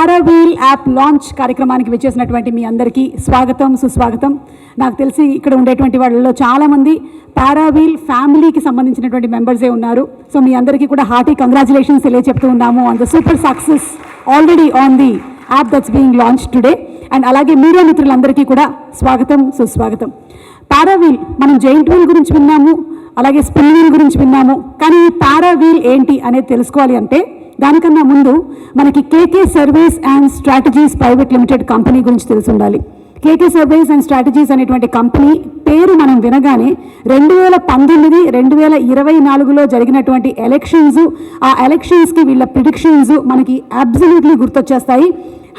పారావీల్ app launch కార్యక్రమానికి విచ్చేసినటువంటి మీ అందరికీ స్వాగతం సుస్వాగతం. నాకు తెలిసి ఇక్కడ ఉండేటువంటి వాళ్ళలో చాలామంది పారావీల్ ఫ్యామిలీకి సంబంధించినటువంటి మెంబర్సే ఉన్నారు. సో మీ అందరికీ కూడా హార్టీ కంగ్రాచులేషన్స్ తెలియజెప్తూ ఉన్నాము on the super success already on the app that's being launch today. And అలాగే మీడియా మిత్రులందరికీ కూడా స్వాగతం సుస్వాగతం. పారావీల్ మనం జైంట్ వీల్ గురించి విన్నాము, అలాగే స్పిన్ వీల్ గురించి విన్నాము. కానీ ఈ పారావీల్ ఏంటి అనేది తెలుసుకోవాలి అంటే దానికన్నా ముందు మనకి K K surveys and strategies private limited company గురించి తెలిసి ఉండాలి. కేకే సర్వేస్ అండ్ స్ట్రాటజీస్ అనేటువంటి కంపెనీ పేరు మనం వినగానే 2019, 2024లో జరిగినటువంటి ఎలక్షన్స్, ఆ ఎలక్షన్స్కి వీళ్ళ ప్రిడిక్షన్స్ మనకి అబ్సల్యూట్లీ గుర్తొచ్చేస్తాయి.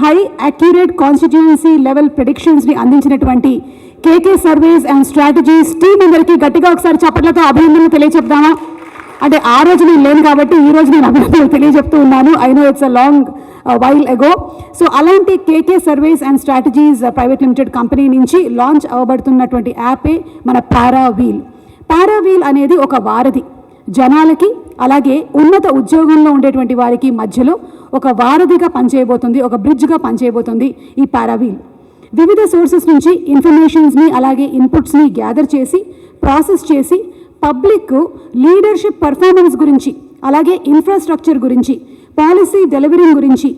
హై అక్యురేట్ కాన్స్టిట్యుయెన్సీ లెవెల్ ప్రిడిక్షన్స్ని అందించినటువంటి K K surveys and strategies team అందరికీ గట్టిగా ఒకసారి చప్పట్లతో అభినందనలు తెలియచెప్దామా? అంటే ఆ రోజు నేను లేను కాబట్టి ఈ రోజు నేను అభినందనలు తెలియజెప్తూ ఉన్నాను. I know it's a long while ago. So అలాంటి K K surveys and strategies private limited company నుంచి లాంచ్ అవ్వబడుతున్నటువంటి యాపే మన పారావీల్. పారావీల్ అనేది ఒక వారధి, జనాలకి అలాగే ఉన్నత ఉద్యోగంలో ఉండేటువంటి వారికి మధ్యలో ఒక వారధిగా పనిచేయబోతుంది, ఒక బ్రిడ్జ్గా పనిచేయబోతుంది ఈ పారావీల్. వివిధ సోర్సెస్ నుంచి ఇన్ఫర్మేషన్స్ని అలాగే ఇన్పుట్స్ని గ్యాదర్ చేసి ప్రాసెస్ చేసి పబ్లిక్ లీడర్షిప్ పర్ఫార్మెన్స్ గురించి అలాగే ఇన్ఫ్రాస్ట్రక్చర్ గురించి పాలసీ డెలివరింగ్ గురించి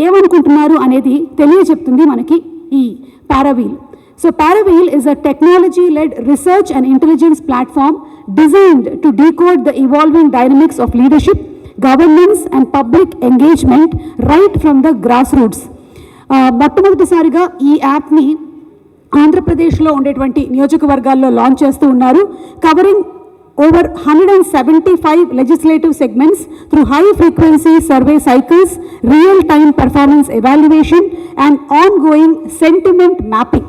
ఏమనుకుంటున్నారు అనేది తెలియచెప్తుంది మనకి ఈ Paraveel. So Paraveel is a technology-led research and intelligence platform designed to decode the evolving dynamics of leadership, governance and public engagement right from the grassroots. మొట్టమొదటిసారిగా ఈ యాప్ని ఆంధ్రప్రదేశ్లో ఉండేటువంటి నియోజకవర్గాల్లో లాంచ్ చేస్తూ ఉన్నారు. Covering over 175 legislative segments through high-frequency survey cycles, real-time performance evaluation and ongoing sentiment mapping.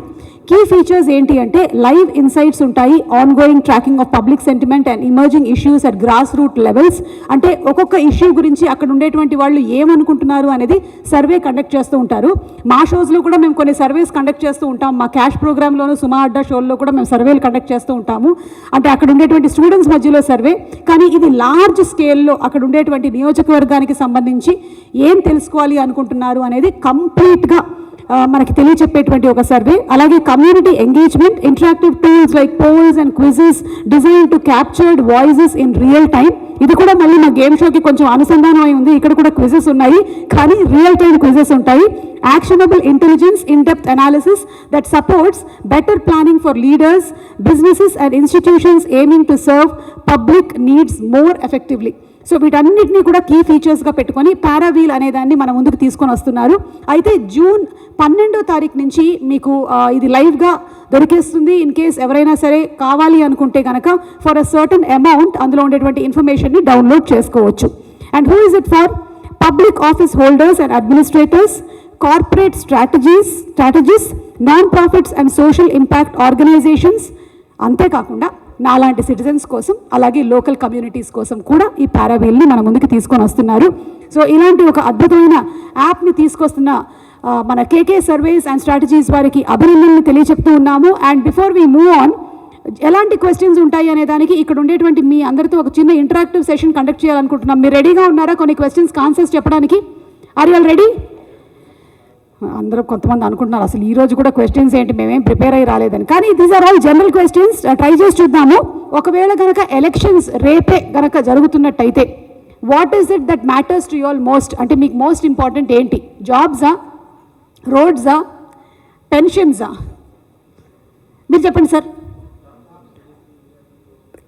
Key features ఏంటి అంటే లైవ్ ఇన్సైట్స్ ఉంటాయి, ongoing tracking of public sentiment and emerging issues at grass root levels. అంటే ఒక్కొక్క issue గురించి అక్కడ ఉండేటువంటి వాళ్ళు ఏమనుకుంటున్నారు అనేది సర్వే కండక్ట్ చేస్తూ ఉంటారు. మా షోస్లో కూడా మేము కొన్ని సర్వేస్ కండక్ట్ చేస్తూ ఉంటాం. మా క్యాష్ ప్రోగ్రాంలోను సుమా అడ్డా షోల్లో కూడా మేము సర్వేలు కండక్ట్ చేస్తూ ఉంటాము. అంటే అక్కడ ఉండేటువంటి స్టూడెంట్స్ మధ్యలో సర్వే, కానీ ఇది లార్జ్ స్కేల్లో అక్కడ ఉండేటువంటి నియోజకవర్గానికి సంబంధించి ఏం తెలుసుకోవాలి అనుకుంటున్నారు అనేది కంప్లీట్గా మనకి తెలియచెప్పేటువంటి ఒక సర్వే. అలాగే community engagement, interactive tools like polls and quizzes design to captured voices in real time. ఇది కూడా మళ్ళీ మా గేమ్ షోకి కొంచెం అనుసంధానం అయి ఉంది. ఇక్కడ కూడా క్విజెస్ ఉన్నాయి, కానీ రియల్ టైమ్ క్విజెస్ ఉంటాయి. Actionable intelligence, in depth analysis that supports better planning for leaders, businesses and institutions aiming to serve public needs more effectively. So వీటన్నిటినీ కూడా కీ ఫీచర్స్గా పెట్టుకొని పారావీల్ అనేదాన్ని మన ముందుకు తీసుకొని వస్తున్నారు. అయితే జూన్ 12వ తారీఖు నుంచి మీకు ఇది లైవ్గా దొరికేస్తుంది. ఇన్ కేస్ ఎవరైనా సరే కావాలి అనుకుంటే కనుక ఫర్ అ సర్టన్ అమౌంట్ అందులో ఉండేటువంటి ఇన్ఫర్మేషన్ని డౌన్లోడ్ చేసుకోవచ్చు. And who is it for? Public office holders and administrators, corporate strategist, non profits and social impact organizations, అంతేకాకుండా నాలాంటి సిటిజన్స్ కోసం అలాగే లోకల్ కమ్యూనిటీస్ కోసం కూడా ఈ పారావీల్ని మన ముందుకు తీసుకొని వస్తున్నారు. సో ఇలాంటి ఒక అద్భుతమైన యాప్ని తీసుకొస్తున్న మన కేకే సర్వేస్ అండ్ స్ట్రాటజీస్ వారికి అభినందనలు తెలియచెప్తూ ఉన్నాము. And before we move on, ఎలాంటి క్వశ్చన్స్ ఉంటాయి అనే దానికి ఇక్కడ ఉండేటువంటి మీ అందరితో ఒక చిన్న ఇంటరాక్టివ్ సెషన్ కండక్ట్ చేయాలనుకుంటున్నాం. మీరు రెడీగా ఉన్నారా కొన్ని క్వశ్చన్స్కి ఆన్సర్స్ చెప్పడానికి? Are you all ready? అందరూ కొంతమంది అనుకుంటున్నారు అసలు ఈ రోజు కూడా క్వశ్చన్స్ ఏంటి, మేమేం ప్రిపేర్ అయ్యి రాలేదని. కానీ these are all general questions. Try చేసి చూద్దాము. ఒకవేళ కనుక ఎలక్షన్స్ రేపే కనుక జరుగుతున్నట్టయితే what is it that matters to you all most? అంటే మీకు మోస్ట్ ఇంపార్టెంట్ ఏంటి? జాబ్సా, రోడ్సా, పెన్షన్సా? మీరు చెప్పండి సార్.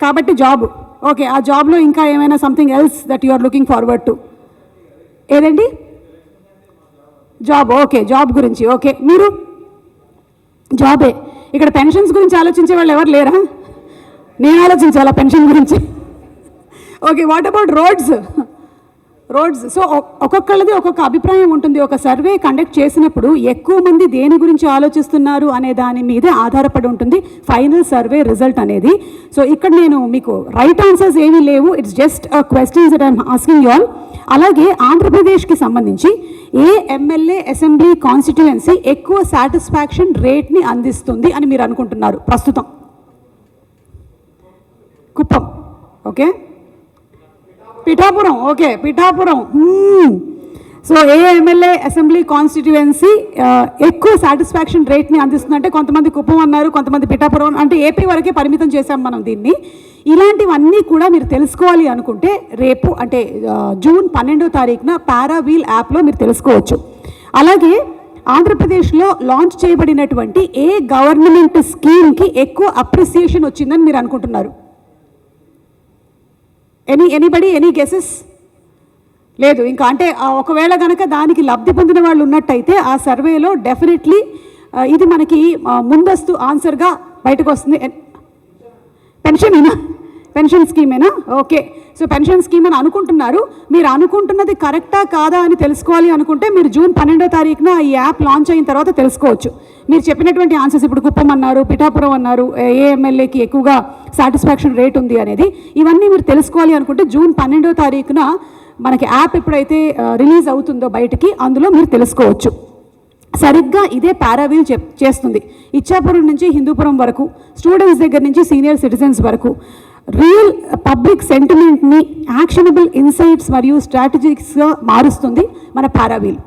కాబట్టి జాబ్. ఓకే, ఆ జాబ్లో ఇంకా ఏమైనా something else that you are looking forward to? ఏదండి? జాబ్. ఓకే, జాబ్ గురించి. ఓకే, మీరు జాబే. ఇక్కడ పెన్షన్స్ గురించి ఆలోచించే వాళ్ళు ఎవరు లేరా? నేను ఆలోచించాలా పెన్షన్ గురించి? Okay, what about roads? So ఒక్కొక్కళ్ళది ఒక్కొక్క అభిప్రాయం ఉంటుంది. ఒక సర్వే కండక్ట్ చేసినప్పుడు ఎక్కువ మంది దేని గురించి ఆలోచిస్తున్నారు అనే దాని మీదే ఆధారపడి ఉంటుంది ఫైనల్ సర్వే రిజల్ట్ అనేది. సో ఇక్కడ నేను మీకు రైట్ ఆన్సర్స్ ఏమీ లేవు, it's just questions that I'm asking you all. అలాగే ఆంధ్రప్రదేశ్కి సంబంధించి ఏ ఎమ్మెల్యే అసెంబ్లీ కాన్స్టిట్యుయెన్సీ ఎక్కువ సాటిస్ఫాక్షన్ రేట్ని అందిస్తుంది అని మీరు అనుకుంటున్నారు ప్రస్తుతం? Kuppam. Okay, Pithapuram. Okay, Pithapuram. So ఏ ఎమ్మెల్యే అసెంబ్లీ కాన్స్టిట్యుయెన్సీ ఎక్కువ సాటిస్ఫాక్షన్ రేట్ని అందిస్తుందంటే కొంతమంది కుప్పం అన్నారు, కొంతమంది పిఠాపురం, అంటే ఏపీ వరకే పరిమితం చేశాం మనం దీన్ని. ఇలాంటివన్నీ కూడా మీరు తెలుసుకోవాలి అనుకుంటే రేపు అంటే జూన్ 12వ తారీఖున పారావీల్ యాప్లో మీరు తెలుసుకోవచ్చు. అలాగే ఆంధ్రప్రదేశ్లో లాంచ్ చేయబడినటువంటి ఏ గవర్నమెంట్ స్కీమ్కి ఎక్కువ అప్రిసియేషన్ వచ్చిందని మీరు అనుకుంటున్నారు? Any guesses? లేదు. ఇంకా అంటే ఒకవేళ కనుక దానికి లబ్ధి పొందిన వాళ్ళు ఉన్నట్టయితే ఆ సర్వేలో డెఫినెట్లీ ఇది మనకి ముందస్తు ఆన్సర్గా బయటకు వస్తుంది. పెన్షన్ స్కీమేనా? ఓకే. సో పెన్షన్ స్కీమ్ అని అనుకుంటున్నారు. మీరు అనుకుంటున్నది కరెక్టా కాదా అని తెలుసుకోవాలి అనుకుంటే మీరు జూన్ 12వ తారీఖున ఈ యాప్ లాంచ్ అయిన తర్వాత తెలుసుకోవచ్చు. మీరు చెప్పినటువంటి ఆన్సర్స్, ఇప్పుడు కుప్పం అన్నారు, పిఠాపురం అన్నారు, ఏ ఎమ్మెల్యేకి ఎక్కువగా సాటిస్ఫాక్షన్ రేట్ ఉంది అనేది, ఇవన్నీ మీరు తెలుసుకోవాలి అనుకుంటే జూన్ 12వ తారీఖున మనకి యాప్ ఎప్పుడైతే రిలీజ్ అవుతుందో బయటికి, అందులో మీరు తెలుసుకోవచ్చు. సరిగ్గా ఇదే పారావీల్ చేస్తుంది. ఇచ్చాపురం నుంచి హిందూపురం వరకు, స్టూడెంట్స్ దగ్గర నుంచి సీనియర్ సిటిజన్స్ వరకు రియల్ పబ్లిక్ సెంటిమెంట్ని యాక్షనబుల్ ఇన్సైట్స్ మరియు స్ట్రాటజిక్స్గా మారుస్తుంది మన పారావీల్.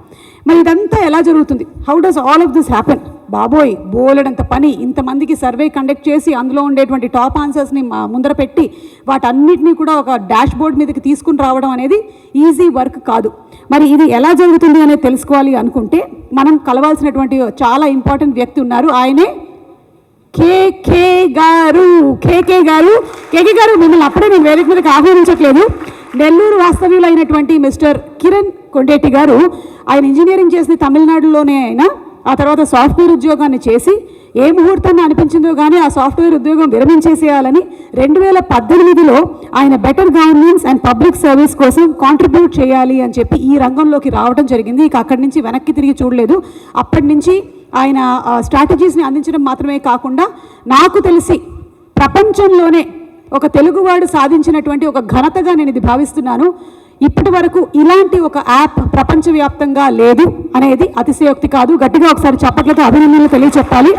మరి ఇదంతా ఎలా జరుగుతుంది? How does all of this happen? బాబోయ్, బోలెడంత పని. ఇంతమందికి సర్వే కండక్ట్ చేసి అందులో ఉండేటువంటి టాప్ ఆన్సర్స్ని ముందర పెట్టి వాటన్నిటినీ కూడా ఒక డాష్ బోర్డ్ మీదకి తీసుకుని రావడం అనేది ఈజీ వర్క్ కాదు. మరి ఇది ఎలా జరుగుతుంది అనేది తెలుసుకోవాలి అనుకుంటే మనం కలవాల్సినటువంటి చాలా ఇంపార్టెంట్ వ్యక్తి ఉన్నారు. ఆయనే కేకే గారు. కేకే గారు మిమ్మల్ని అప్పుడే నేను వేదిక మీదకి ఆహ్వానించట్లేదు. నెల్లూరు వాస్తవ్యులైనటువంటి మిస్టర్ కిరణ్ కొండేటి గారు, ఆయన ఇంజనీరింగ్ చేసింది తమిళనాడులోనే. అయినా ఆ తర్వాత సాఫ్ట్వేర్ ఉద్యోగాన్ని చేసి ఏ ముహూర్తాన్ని అనిపించిందో కానీ ఆ సాఫ్ట్వేర్ ఉద్యోగం విరమించేసేయాలని 2018లో ఆయన better governance and public service కోసం కాంట్రిబ్యూట్ చేయాలి అని చెప్పి ఈ రంగంలోకి రావడం జరిగింది. ఇక అక్కడి నుంచి వెనక్కి తిరిగి చూడలేదు. అప్పటి నుంచి ఆయన స్ట్రాటజీస్ని అందించడం మాత్రమే కాకుండా నాకు తెలిసి ప్రపంచంలోనే ఒక తెలుగువాడు సాధించినటువంటి ఒక ఘనతగా నేను ఇది భావిస్తున్నాను. ఇప్పటి వరకు ఇలాంటి ఒక యాప్ ప్రపంచవ్యాప్తంగా లేదు అనేది అతిశయోక్తి కాదు. గట్టిగా ఒకసారి చప్పట్లతో అభినందనలు తెలియచెప్పాలి.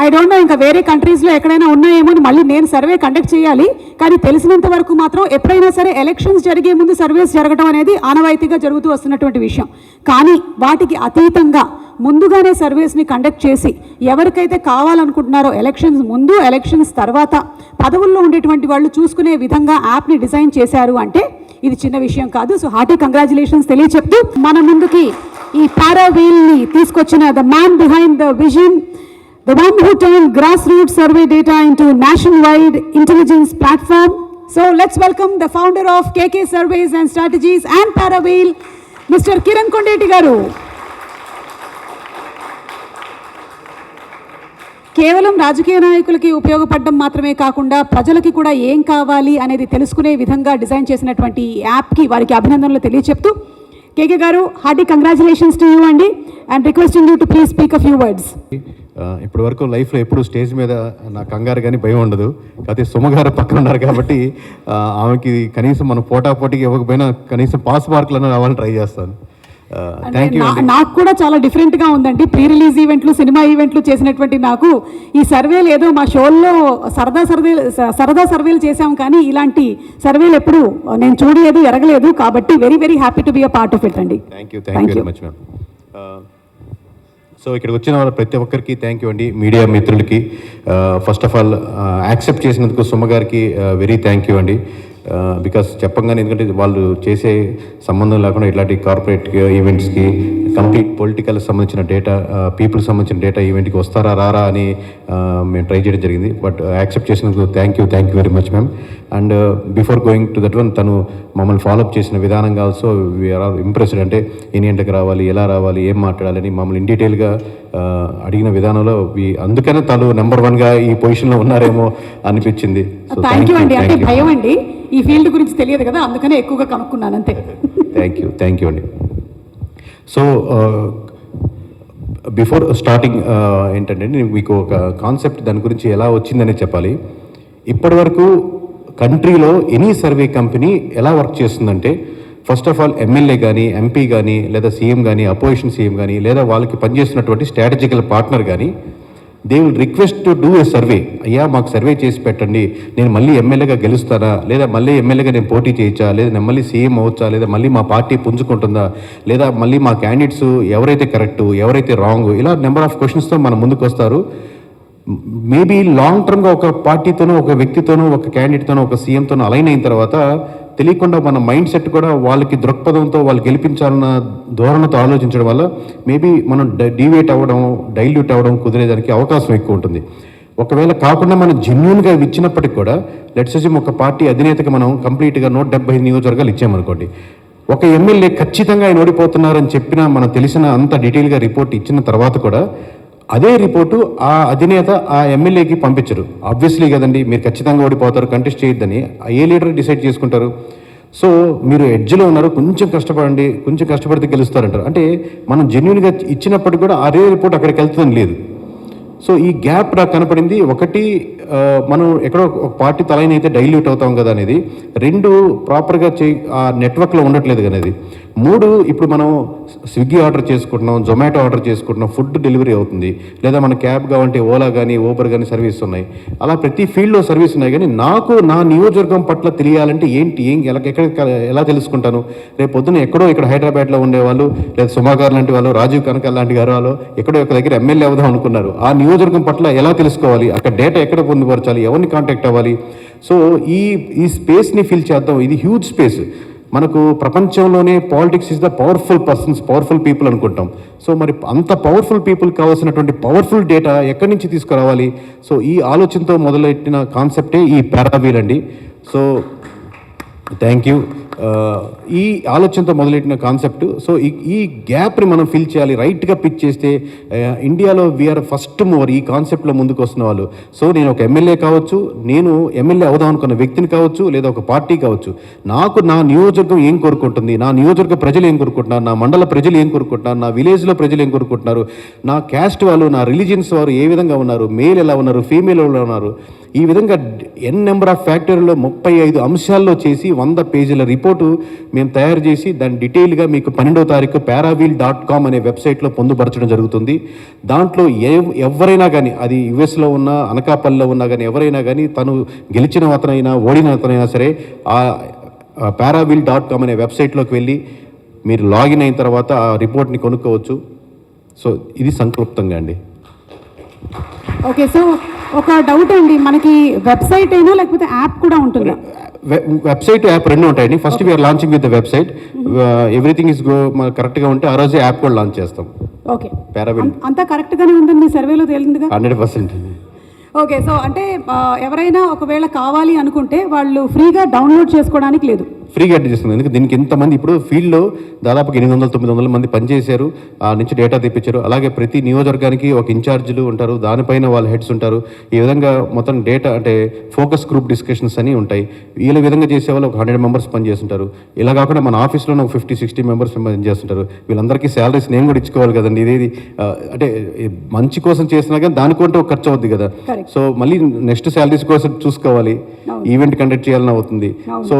ఐ డోంట్ నో ఇంకా వేరే కంట్రీస్లో ఎక్కడైనా ఉన్నాయేమో అని మళ్ళీ నేను సర్వే కండక్ట్ చేయాలి. కానీ తెలిసినంత వరకు మాత్రం ఎప్పుడైనా సరే ఎలక్షన్స్ జరిగే ముందు సర్వేస్ జరగడం అనేది ఆనవాయితీగా జరుగుతూ వస్తున్నటువంటి విషయం. కానీ వాటికి అతీతంగా ముందుగానే సర్వేస్ని కండక్ట్ చేసి ఎవరికైతే కావాలనుకుంటున్నారో ఎలక్షన్స్ ముందు, ఎలక్షన్స్ తర్వాత పదవుల్లో ఉండేటువంటి వాళ్ళు చూసుకునే విధంగా యాప్ని డిజైన్ చేశారు అంటే ఇది చిన్న విషయం కాదు. సో హార్టీ కంగ్రాచులేషన్స్ తెలియచెప్తూ మన ముందుకి ఈ పారావీల్ని తీసుకొచ్చిన the man behind the vision, the one who turned grassroots survey data into nationwide intelligence platform. So let's welcome the founder of KK Surveys and Strategies and Paraveel, Mr. Kiran Kondeti garu. కేవలం రాజకీయ నాయకులకి ఉపయోగపడడం మాత్రమే కాకుండా ప్రజలకి కూడా ఏం కావాలి అనేది తెలుసుకునే విధంగా డిజైన్ చేసినటువంటి యాప్కి వారికి అభినందనలు తెలియచెప్తూ, కేకే గారు హార్టీ కంగ్రాచులేషన్స్ టు యూ అండి, and requesting you to please speak a few words. ఇప్పటి వరకు లైఫ్లో ఎప్పుడు స్టేజ్ మీద నా కంగారు కానీ భయం ఉండదు. కాకపోతే సుమగారు పక్కన ఉన్నారు కాబట్టి ఆమెకి కనీసం మనం పోటాపోటీకి ఇవ్వకపోయినా కనీసం పాస్ మార్కులను రావాలని ట్రై చేస్తాను. Thank you. నాకు కూడా చాలా డిఫరెంట్గా ఉందండి. ప్రీ రిలీజ్ ఈవెంట్లు, సినిమా ఈవెంట్లు చేసినటువంటి నాకు ఈ సర్వేలు ఏదో మా షోల్లో సరదా సర్వేలు చేశాం, కానీ ఇలాంటి సర్వేలు ఎప్పుడు నేను చూడలేదు, ఎరగలేదు. కాబట్టి very very happy to be a part of it అండి. Thank you very much ma'am. So ఇక్కడికి వచ్చిన వాళ్ళ ప్రతి ఒక్కరికి థ్యాంక్ యూ అండి. మీడియా మిత్రులకి ఫస్ట్ ఆఫ్ ఆల్ యాక్సెప్ట్ చేసినందుకు సుమ గారికి వెరీ థ్యాంక్ యూ అండి. బికాస్ చెప్పంగానే, ఎందుకంటే వాళ్ళు చేసే సంబంధం లేకుండా ఇట్లాంటి కార్పొరేట్ ఈవెంట్స్కి కంప్లీట్ పొలిటికల్ సంబంధించిన డేటా, పీపుల్కి సంబంధించిన డేటా ఈవెంట్కి వస్తారా రారా అని మేము ట్రై చేయడం జరిగింది. బట్ యాక్సెప్ట్ చేసినందుకు thank you very much ma'am. And before going to that one, తను మమ్మల్ని ఫాలోఅప్ చేసిన విధానంగా ఆల్సో వీఆర్ ఆల్ ఇంప్రెస్డ్. అంటే ఎన్ని గంటలకు రావాలి, ఎలా రావాలి, ఏం మాట్లాడాలని మమ్మల్ని ఇన్ డీటెయిల్గా అడిగిన విధానంలో అందుకనే తను నెంబర్ 1గా ఈ పొజిషన్లో ఉన్నారేమో అనిపించింది. సో థ్యాంక్ యూ అండి. అంటే భయం అండి, ఈ ఫీల్డ్ గురించి తెలియదు కదా, అందుకనే ఎక్కువగా కనుక్కున్నాను అంతే. థ్యాంక్ యూ అండి. సో బిఫోర్ స్టార్టింగ్ ఏంటంటే నేను మీకు ఒక కాన్సెప్ట్ దాని గురించి ఎలా వచ్చిందనే చెప్పాలి. ఇప్పటి వరకు కంట్రీలో ఎనీ సర్వే కంపెనీ ఎలా వర్క్ చేస్తుందంటే, ఫస్ట్ ఆఫ్ ఆల్ ఎమ్మెల్యే కానీ, ఎంపీ కానీ, లేదా సీఎం కానీ, అపోజిషన్ సీఎం కానీ, లేదా వాళ్ళకి పనిచేస్తున్నటువంటి స్ట్రాటజికల్ పార్ట్నర్ కానీ they will request to do a survey. అయ్యా మాకు సర్వే చేసి పెట్టండి, నేను మళ్ళీ ఎమ్మెల్యేగా గెలుస్తానా, లేదా మళ్ళీ ఎమ్మెల్యేగా నేను పోటీ చేయొచ్చా, లేదా నేను మళ్ళీ సీఎం అవ్వచ్చా, లేదా మళ్ళీ మా పార్టీ పుంజుకుంటుందా, లేదా మళ్ళీ మా క్యాండిడేట్స్ ఎవరైతే కరెక్టు ఎవరైతే రాంగ్, ఇలా నెంబర్ ఆఫ్ క్వశ్చన్స్తో మన ముందుకు వస్తారు. మేబీ లాంగ్ టర్మ్గా ఒక పార్టీతోనో ఒక వ్యక్తితోనో ఒక క్యాండిడేట్తోనో ఒక సీఎంతోనో అలైన్ అయిన తర్వాత తెలియకుండా మన మైండ్ సెట్ కూడా వాళ్ళకి దృక్పథంతో వాళ్ళు గెలిపించాలన్న ధోరణితో ఆలోచించడం వల్ల మేబీ మనం డీవియేట్ అవ్వడం డైల్యూట్ అవ్వడం కుదిరేదానికి అవకాశం ఎక్కువ ఉంటుంది. ఒకవేళ కాకుండా మనం జెన్యున్గా ఇచ్చినప్పటికి కూడా లెట్స్ అస్యూమ్ ఒక పార్టీ అధినేతకి మనం కంప్లీట్గా 175 నియోజకవర్గాలు ఇచ్చామనుకోండి, ఒక ఎమ్మెల్యే ఖచ్చితంగా ఆయన ఓడిపోతున్నారని చెప్పినా మనం తెలిసిన అంత డీటెయిల్గా రిపోర్ట్ ఇచ్చిన తర్వాత కూడా అదే రిపోర్టు ఆ అధినేత ఆ ఎమ్మెల్యేకి పంపించరు. ఆబ్వియస్లీ కదండి, మీరు ఖచ్చితంగా ఓడిపోతారు కంటెస్ట్ చేయొద్దని ఏ లీడర్ డిసైడ్ చేసుకుంటారు? సో మీరు ఎడ్జ్లో ఉన్నారు, కొంచెం కష్టపడండి, కొంచెం కష్టపడితే గెలుస్తారంటారు. అంటే మనం జెన్యున్గా ఇచ్చినప్పటికి కూడా అదే రిపోర్ట్ అక్కడికి వెళ్తుందని లేదు. సో ఈ గ్యాప్ నాకు కనపడింది. ఒకటి, మనం ఎక్కడో ఒక పార్టీ తలైన అయితే డైల్యూట్ అవుతాం కదా అనేది. రెండు, ప్రాపర్గా ఆ నెట్వర్క్లో ఉండట్లేదు అనేది. మూడు, ఇప్పుడు మనం స్విగ్గీ ఆర్డర్ చేసుకుంటున్నాం, జొమాటో ఆర్డర్ చేసుకుంటున్నాం, ఫుడ్ డెలివరీ అవుతుంది, లేదా మన క్యాబ్ కావంటే ఓలా కానీ ఊబర్ కానీ సర్వీస్ ఉన్నాయి. అలా ప్రతి ఫీల్డ్లో సర్వీస్ ఉన్నాయి. కానీ నాకు నా నియోజకవర్గం పట్ల తెలియాలంటే ఎలా తెలుసుకుంటాను? రేపు పొద్దున ఎక్కడో ఇక్కడ హైదరాబాద్లో ఉండేవాళ్ళు, లేదా సుమాగారు లాంటి వాళ్ళు, రాజీవ్ కనకాల లాంటి గారు వాళ్ళు ఎక్కడో ఒక దగ్గర ఎమ్మెల్యే అవుదాం అనుకున్నారు. ఆ నియోజకవర్గం పట్ల ఎలా తెలుసుకోవాలి? అక్కడ డేటా ఎక్కడ పొందుపరచాలి? ఎవరిని కాంటాక్ట్ అవ్వాలి? సో ఈ స్పేస్ని ఫిల్ చేద్దాం. ఇది హ్యూజ్ స్పేస్. మనకు ప్రపంచంలోనే politics is the powerful people అనుకుంటాం. సో మరి అంత పవర్ఫుల్ పీపుల్ కావాల్సినటువంటి పవర్ఫుల్ డేటా ఎక్కడి నుంచి తీసుకురావాలి? సో ఈ ఆలోచనతో మొదలెట్టిన కాన్సెప్టే ఈ పారావీల్ అండి. So thank you. ఈ ఆలోచనతో మొదలెట్టిన కాన్సెప్ట్. సో ఈ గ్యాప్ని మనం ఫిల్ చేయాలి. రైట్గా పిచ్ చేస్తే ఇండియాలో వీఆర్ ఫస్ట్ మూవర్ ఈ కాన్సెప్ట్లో ముందుకు వస్తున్న వాళ్ళు. సో నేను ఒక ఎమ్మెల్యే కావచ్చు, నేను ఎమ్మెల్యే అవుదాం అనుకున్న వ్యక్తిని కావచ్చు, లేదా ఒక పార్టీ కావచ్చు, నాకు నా నియోజకవర్గం ఏం కోరుకుంటుంది, నా నియోజకవర్గ ప్రజలు ఏం కోరుకుంటున్నారు, నా మండల ప్రజలు ఏం కోరుకుంటున్నారు, నా విలేజ్లో ప్రజలు ఏం కోరుకుంటున్నారు, నా క్యాస్ట్ వాళ్ళు, నా రిలీజియన్స్ వారు ఏ విధంగా ఉన్నారు, మేల్ ఎలా ఉన్నారు, ఫీమేల్ ఎలా ఉన్నారు, ఈ విధంగా నెంబర్ ఆఫ్ ఫ్యాక్టరీలో 35 అంశాల్లో చేసి 100 పేజీల రిపోర్టు మేము తయారు చేసి దాన్ని డీటెయిల్గా మీకు 12వ తారీఖు paraveel.com అనే వెబ్సైట్లో పొందుపరచడం జరుగుతుంది. దాంట్లో ఎవరైనా కానీ, అది యుఎస్లో ఉన్నా అనకాపల్లిలో ఉన్నా కానీ, ఎవరైనా కానీ, తను గెలిచిన అతనైనా ఓడిన అతనైనా సరే ఆ paraveel.com అనే వెబ్సైట్లోకి వెళ్ళి మీరు లాగిన్ అయిన తర్వాత ఆ రిపోర్ట్ని కొనుక్కోవచ్చు. సో ఇది సంక్షిప్తంగా అండి. ఓకే, సో ఒక డౌట్ అండి, మనకి వెబ్సైట్ అయినా లేకపోతే యాప్ కూడా ఉంటుందా? వెబ్సైట్ యాప్ రెండు ఉంటాయండి. First we are launching with the website. Everything is కరెక్ట్గా ఉంటే ఆ రోజే యాప్ కూడా లాంచ్ చేస్తాం. ఓకే, పారావీల్ అంతా కరెక్ట్గానే ఉందండి, మీ సర్వేలో తేలిందిగా? 100%. ఓకే, సో అంటే ఎవరైనా ఒకవేళ కావాలి అనుకుంటే వాళ్ళు ఫ్రీగా డౌన్లోడ్ చేసుకోవడానికి లేదు? ఫ్రీగా అడ్డు చేస్తుంది. ఎందుకంటే దీనికి ఎంతమంది ఇప్పుడు ఫీల్డ్లో దాదాపుగా 800-900 మంది పనిచేశారు, ఆ నుంచి డేటా తెప్పించారు. అలాగే ప్రతి నియోజకవర్గానికి ఒక ఇన్ఛార్జీలు ఉంటారు, దానిపైన వాళ్ళ హెడ్స్ ఉంటారు. ఈ విధంగా మొత్తం డేటా అంటే ఫోకస్ గ్రూప్ డిస్కషన్స్ అని ఉంటాయి. వీళ్ళ విధంగా చేసేవాళ్ళు ఒక 100 మెంబర్స్ పనిచేస్తుంటారు. ఇలా కాకుండా మన ఆఫీస్లోనే ఒక 50-60 మెంబర్స్ పనిచేస్తుంటారు. వీళ్ళందరికీ శాలరీస్ నేను కూడా ఇచ్చుకోవాలి కదండి. ఇదేది అంటే మంచి కోసం చేసినా కానీ దానికంటే ఒక ఖర్చు అవుద్ది కదా. సో మళ్ళీ నెక్స్ట్ శాలరీస్ కోసం చూసుకోవాలి, ఈవెంట్ కండక్ట్ చేయాలని అవుతుంది. సో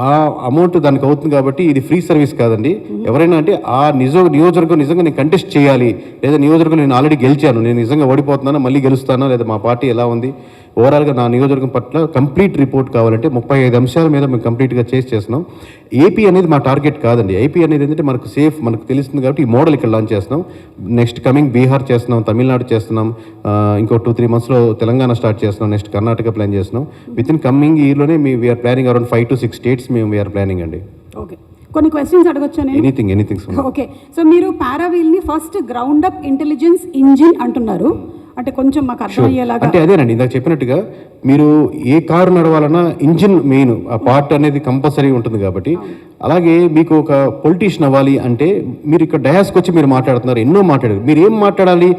ఆ అమౌంట్ దానికి అవుతుంది. కాబట్టి ఇది ఫ్రీ సర్వీస్ కాదండి. ఎవరైనా అంటే ఆ నియోజకవర్గం నిజంగా నేను కంటెస్ట్ చేయాలి, లేదా నియోజకవర్గం నేను ఆల్రెడీ గెలిచాను, నేను నిజంగా ఓడిపోతున్నాను, మళ్ళీ గెలుస్తానా, లేదా మా పార్టీ ఎలా ఉంది, ఓవరాల్గా నా నియోజకవర్గం పట్ల కంప్లీట్ రిపోర్ట్ కావాలంటే 35 అంశాల మీద మేము కంప్లీట్గా చేస్తున్నాం. ఏపీ అనేది మా టార్గెట్ కాదండి. ఏపీ అనేది ఏంటంటే మనకు సేఫ్, మనకు తెలుస్తుంది కాబట్టి ఈ మోడల్ ఇక్కడ లాంచ్ చేస్తున్నాం. నెక్స్ట్ కమింగ్ బీహార్ చేస్తున్నాం, తమిళనాడు చేస్తున్నాం, ఇంకో 2-3 monthsలో తెలంగాణ స్టార్ట్ చేస్తున్నాం, నెక్స్ట్ కర్ణాటక ప్లాన్ చేస్తున్నాం. విత్ ఇన్ కమింగ్ ఇయర్లోనే we're planning around 5 to 6 states మేము వీఆర్ ప్లానింగ్ అండి. ఓకే, కొన్ని క్వశ్చన్స్ అడగొచ్చా నేను? ఎనీథింగ్. ఓకే, సో మీరు పారావీల్ని first ground up intelligence engine అంటున్నారు, అంటే కొంచెం మాకు అర్థమయ్యేలాగా. అంటే అదేనండి, ఇందాక చెప్పినట్టుగా మీరు ఏ కారు నడవాలన్నా ఇంజిన్ మెయిన్, ఆ పార్ట్ అనేది కంపల్సరీ ఉంటుంది కాబట్టి. అలాగే మీకు ఒక పొలిటీషియన్ అవ్వాలి అంటే మీరు ఇక్కడ డయాస్కి వచ్చి మీరు మాట్లాడుతున్నారు, ఎన్నో మాట్లాడారు, మీరు ఏం మాట్లాడాలి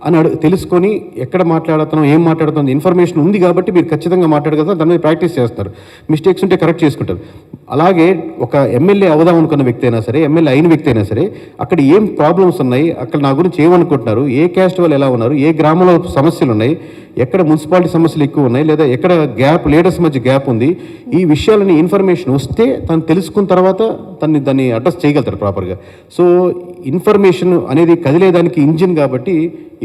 అని తెలుసుకొని ఎక్కడ మాట్లాడుతున్నాం, ఏం మాట్లాడుతున్నాం ఇన్ఫర్మేషన్ ఉంది కాబట్టి మీరు ఖచ్చితంగా మాట్లాడగలుగుతారు. దాని మీద ప్రాక్టీస్ చేస్తారు, మిస్టేక్స్ ఉంటే కరెక్ట్ చేసుకుంటారు. అలాగే ఒక ఎమ్మెల్యే అవుదాం అనుకున్న వ్యక్తి అయినా సరే, ఎమ్మెల్యే అయిన వ్యక్తి అయినా సరే, అక్కడ ఏం ప్రాబ్లమ్స్ ఉన్నాయి, అక్కడ నా గురించి ఏమనుకుంటున్నారు, ఏ క్యాస్ట్ వాళ్ళు ఎలా ఉన్నారు, ఏ గ్రామంలో సమస్యలు ఉన్నాయి, ఎక్కడ మున్సిపాలిటీ సమస్యలు ఎక్కువ ఉన్నాయి, లేదా ఎక్కడ లీడర్స్ మధ్య గ్యాప్ ఉంది, ఈ విషయాలని ఇన్ఫర్మేషన్ వస్తే తను తెలుసుకున్న తర్వాత దాన్ని అడ్రస్ చేయగలుగుతారు ప్రాపర్గా. సో ఇన్ఫర్మేషన్ అనేది కదిలేదానికి ఇంజిన్ కాబట్టి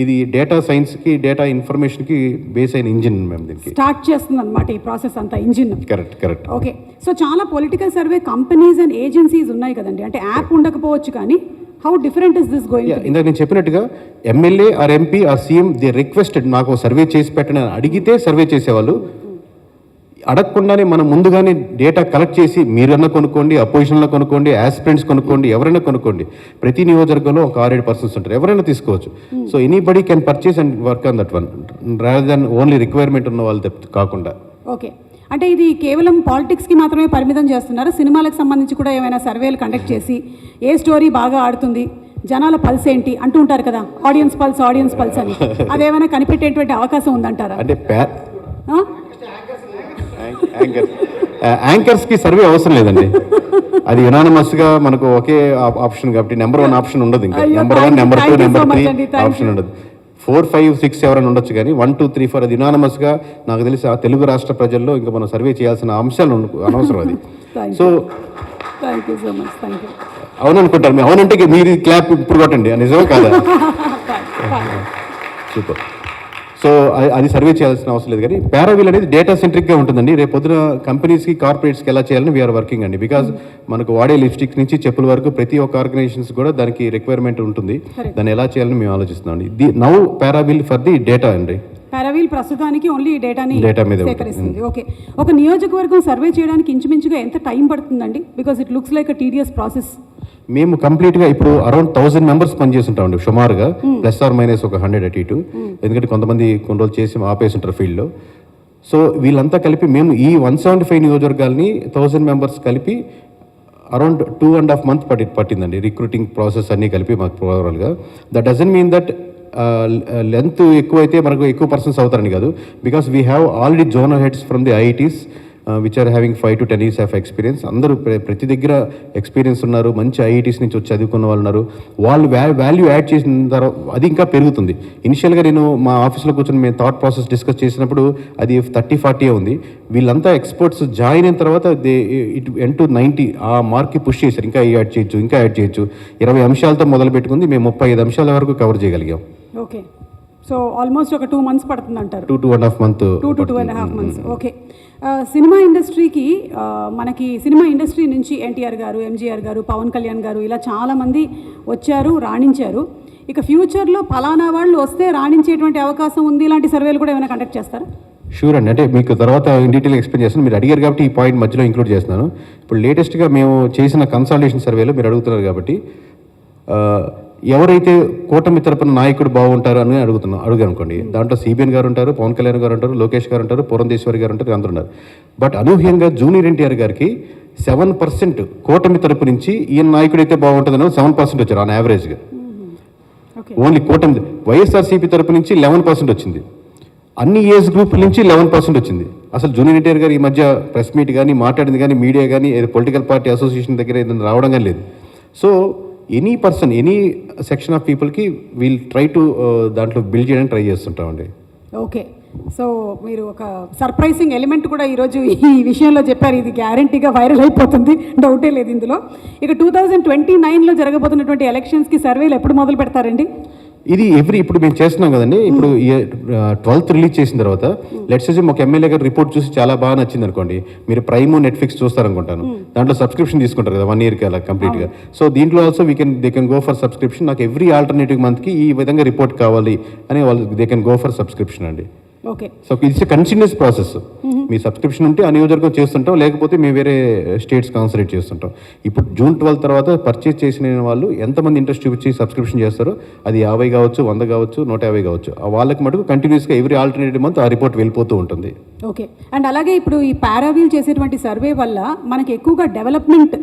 ఇది డేటా సైన్స్కి, డేటా ఇన్ఫర్మేషన్కి బేస్ అయిన ఇంజిన్ మేము దీనికి స్టార్ట్ చేస్తుంది అనమాట ఈ ప్రాసెస్ అంతా, ఇంజిన్. కరెక్ట్. ఓకే, సో చాలా political survey companies and agencies ఉన్నాయి కదండి, అంటే యాప్ ఉండకపోవచ్చు, కానీ how different is this going? ఇందాక నేను చెప్పినట్టుగా MLA or MP or CM they requested నాకు సర్వే చేసి పెట్టండి అని అడిగితే సర్వే చేసేవాళ్ళు. అడగకుండానే మనం ముందుగానే డేటా కలెక్ట్ చేసి మీరన్నా కొనుక్కోండి, అపోజిషన్లో కొనుక్కోండి, యాస్పిరెంట్స్ కొనుక్కోండి, ఎవరైనా కొనుక్కోండి. ప్రతి నియోజకవర్గంలో ఒక 6-7 పర్సన్స్ ఉంటారు, ఎవరైనా తీసుకోవచ్చు. So anybody can purchase and work on that one, rather than only requirement ఉన్న వాళ్ళు కాకుండా. ఓకే, అంటే ఇది కేవలం పాలిటిక్స్కి మాత్రమే పరిమితం చేస్తున్నారు? సినిమాలకు సంబంధించి కూడా ఏమైనా సర్వేలు కండక్ట్ చేసి ఏ స్టోరీ బాగా ఆడుతుంది, జనాల పల్స్ ఏంటి అంటూ ఉంటారు కదా, ఆడియన్స్ పల్స్ అని, అదేమైనా కనిపెట్టేటువంటి అవకాశం ఉందంటారా? అంటే యాంకర్స్కి సర్వే అవసరం లేదండి, అది యునానిమస్గా మనకు ఒకే ఆప్షన్ కాబట్టి నెంబర్ 1 ఆప్షన్ ఉండదు. ఇంకా నెంబర్ 1, నెంబర్ 2, నెంబర్ 3 ఆప్షన్ ఉండదు. 4, 5, 6 ఎవరైనా ఉండొచ్చు, కానీ 1, 2, 3, 4 అది యునానిమస్గా నాకు తెలిసి ఆ తెలుగు రాష్ట్ర ప్రజల్లో ఇంకా మనం సర్వే చేయాల్సిన అంశాలు అనవసరం అది. So thank you so much, thank you. అవుననుకుంటారు మీరు, అవునంటే మీరు క్లాప్ ఇప్పుడు కొట్టండి, నిజమే కాదా? సూపర్. సో అది సర్వే చేయాల్సిన అవసరం లేదు, కానీ పారావీల్ అనేది డేటా సెంట్రిక్గా ఉంటుందండి. రేపు పొద్దున కంపెనీస్కి, కార్పొరేట్స్కి ఎలా చేయాలని వీఆర్ వర్కింగ్ అండి. బికాజ్ మనకు వాడే లిప్స్టిక్స్ నుంచి చెప్పుల వరకు ప్రతి ఒక్క ఆర్గనైజేషన్స్ కూడా దానికి రిక్వైర్మెంట్ ఉంటుంది. దాన్ని ఎలా చేయాలని మేము ఆలోచిస్తున్నాం అండి. నౌ పారావీల్ ఫర్ ది డేటా అండి. పారావీల్ ప్రస్తుతానికి ఓన్లీ డేటా మీద సేకరిస్తుంది. ఓకే, ఒక నియోజకవర్గం సర్వే చేయడానికి ఇంచుమించుగా ఎంత టైం పడుతుందండి? Because it looks like a tedious process. మేము కంప్లీట్గా ఇప్పుడు అరౌండ్ 1000 మెంబర్స్ పనిచేస్తుంటామండి సుమారుగా, ప్లస్ ఆర్ మైనస్ ఒక 100 అటు ఇటు. ఎందుకంటే కొంతమంది కొన్ని రోజులు చేసి ఆపేస్తుంటారు ఫీల్డ్లో. సో వీళ్ళంతా కలిపి మేము ఈ 175 నియోజకవర్గాలని 1000 మెంబర్స్ కలిపి అరౌండ్ 2.5 months పట్టిందండి రిక్రూటింగ్ ప్రాసెస్ అన్నీ కలిపి మాకు ఓవరాల్గా. That doesn't mean that length ఎక్కువైతే మనకు ఎక్కువ పర్సన్స్ అవుతారని కాదు. Because we have already zonal heads from the IITs which are having 5 to 10 years of experience. అందరూ ప్రతి దగ్గర ఎక్స్పీరియన్స్ ఉన్నారు, మంచి ఐఐటీస్ నుంచి వచ్చి చదువుకున్న వాళ్ళు ఉన్నారు. వాళ్ళు వాల్యూ యాడ్ చేసిన తర్వాత అది ఇంకా పెరుగుతుంది. ఇనిషియల్గా నేను మా ఆఫీస్లో కూర్చొని మేము థాట్ ప్రాసెస్ డిస్కస్ చేసినప్పుడు అది 30-40 ఉంది. వీళ్ళంతా ఎక్స్పర్ట్స్ జాయిన్ అయిన తర్వాత ఇట్ ఎండ్ టు 90 ఆ మార్క్కి పుష్ చేశారు. ఇంకా యాడ్ చేయొచ్చు 20 అంశాలతో మొదలు పెట్టుకుంది, మేము 35 అంశాల వరకు కవర్ చేయగలిగాం. ఓకే, సో ఆల్మోస్ట్ ఒక 2 months పడుతుంది అంటారు. 2.5 months. 2 to 2.5 months. Okay, cinema ఇండస్ట్రీకి మనకి సినిమా ఇండస్ట్రీ నుంచి ఎన్టీఆర్ గారు, ఎంజీఆర్ గారు, పవన్ కళ్యాణ్ గారు ఇలా చాలామంది వచ్చారు, రాణించారు. ఇక ఫ్యూచర్లో ఫలానా వాళ్ళు వస్తే రాణించేటువంటి అవకాశం ఉంది, ఇలాంటి సర్వేలు కూడా ఏమైనా కండక్ట్ చేస్తారా? షూర్ అండి, అంటే మీకు తర్వాత ఇన్ డీటెయిల్ ఎక్స్ప్లెయిన్ చేస్తాను. మీరు అడిగారు కాబట్టి ఈ పాయింట్ మధ్యలో ఇంక్లూడ్ చేస్తున్నాను. ఇప్పుడు లేటెస్ట్గా మేము చేసిన కన్సల్టేషన్ సర్వేలో మీరు అడుగుతున్నారు కాబట్టి ఎవరైతే కూటమి తరపున నాయకుడు బాగుంటారు అని అడుగాను అనుకోండి. దాంట్లో సిబిఎన్ గారు ఉంటారు, పవన్ కళ్యాణ్ గారు ఉంటారు, లోకేష్ గారు ఉంటారు, పురంధేశ్వరి గారు ఉంటారు, అందరూ ఉన్నారు. బట్ అనూహ్యంగా జూనియర్ ఎన్టీఆర్ గారికి 7% కూటమి తరపు నుంచి ఈయన నాయకుడైతే బాగుంటుందని 7% వచ్చారు ఆన్ యావరేజ్గా. ఓన్లీ కూటమి. వైఎస్ఆర్సీపీ తరపు నుంచి 11% వచ్చింది. అన్ని ఏజ్ గ్రూపుల నుంచి 11% వచ్చింది. అసలు జూనియర్ ఎన్టీఆర్ గారు ఈ మధ్య ప్రెస్ మీట్ కానీ మాట్లాడింది కానీ మీడియా కానీ ఏదో పొలిటికల్ పార్టీ అసోసియేషన్ దగ్గర ఏదైనా రావడం కానీ లేదు. So any person, any section of పీపుల్కి వీల్ ట్రై టు దాంట్లో బిల్డ్ చేయడానికి ట్రై చేస్తుంటామండి. ఓకే, సో మీరు ఒక సర్ప్రైజింగ్ ఎలిమెంట్ కూడా ఈరోజు ఈ విషయంలో చెప్పారు. ఇది గ్యారంటీగా వైరల్ అయిపోతుంది, డౌటే లేదు ఇందులో. ఇక 2029లో జరగబోతున్నటువంటి ఎలక్షన్స్కి సర్వేలు ఎప్పుడు మొదలు పెడతారండి? ఇది ఇప్పుడు మేము చేస్తున్నాం కదండి. ఇప్పుడు 12th రిలీజ్ చేసిన తర్వాత లెట్స్ సే ఒక ఎమ్మెల్యే గారు రిపోర్ట్ చూసి చాలా బాగా నచ్చింది అనుకోండి, మీరు ప్రైమ్, నెట్ఫ్లిక్స్ చూస్తారనుకుంటాను. దాంట్లో సబ్స్క్రిప్షన్ తీసుకుంటారు కదా 1 yearకి అలా కంప్లీట్గా. సో దీంట్లో also they can go for subscription. నాకు ఎవ్రీ ఆల్టర్నేటివ్ మంత్కి ఈ విధంగా రిపోర్ట్ కావాలి అని వాళ్ళు they can go for subscription అండి. Okay, so it's continuous process. మీ సబ్స్క్రిప్షన్ ఉంటే ఆ నియోజకవర్గం చేస్తుంటాం, లేకపోతే మేము వేరే స్టేట్స్ కాన్సన్ట్రేట్ చేస్తుంటాం. ఇప్పుడు June 12 తర్వాత పర్చేస్ చేసిన వాళ్ళు ఎంతమంది ఇంట్రెస్ట్ చూపించి సబ్స్క్రిప్షన్ చేస్తారో అది 50 కావచ్చు, 100 కావచ్చు, 150 కావచ్చు, వాళ్ళకి మటుకు కంటిన్యూస్గా ఎవ్రీ ఆల్టర్నేటివ్ మంత్ ఆ రిపోర్ట్ వెళ్ళిపోతూ ఉంటుంది. ఓకే. అండ్ అలాగే ఇప్పుడు ఈ పారావీల్ చేసేటువంటి సర్వే వల్ల మనకి ఎక్కువగా డెవలప్మెంట్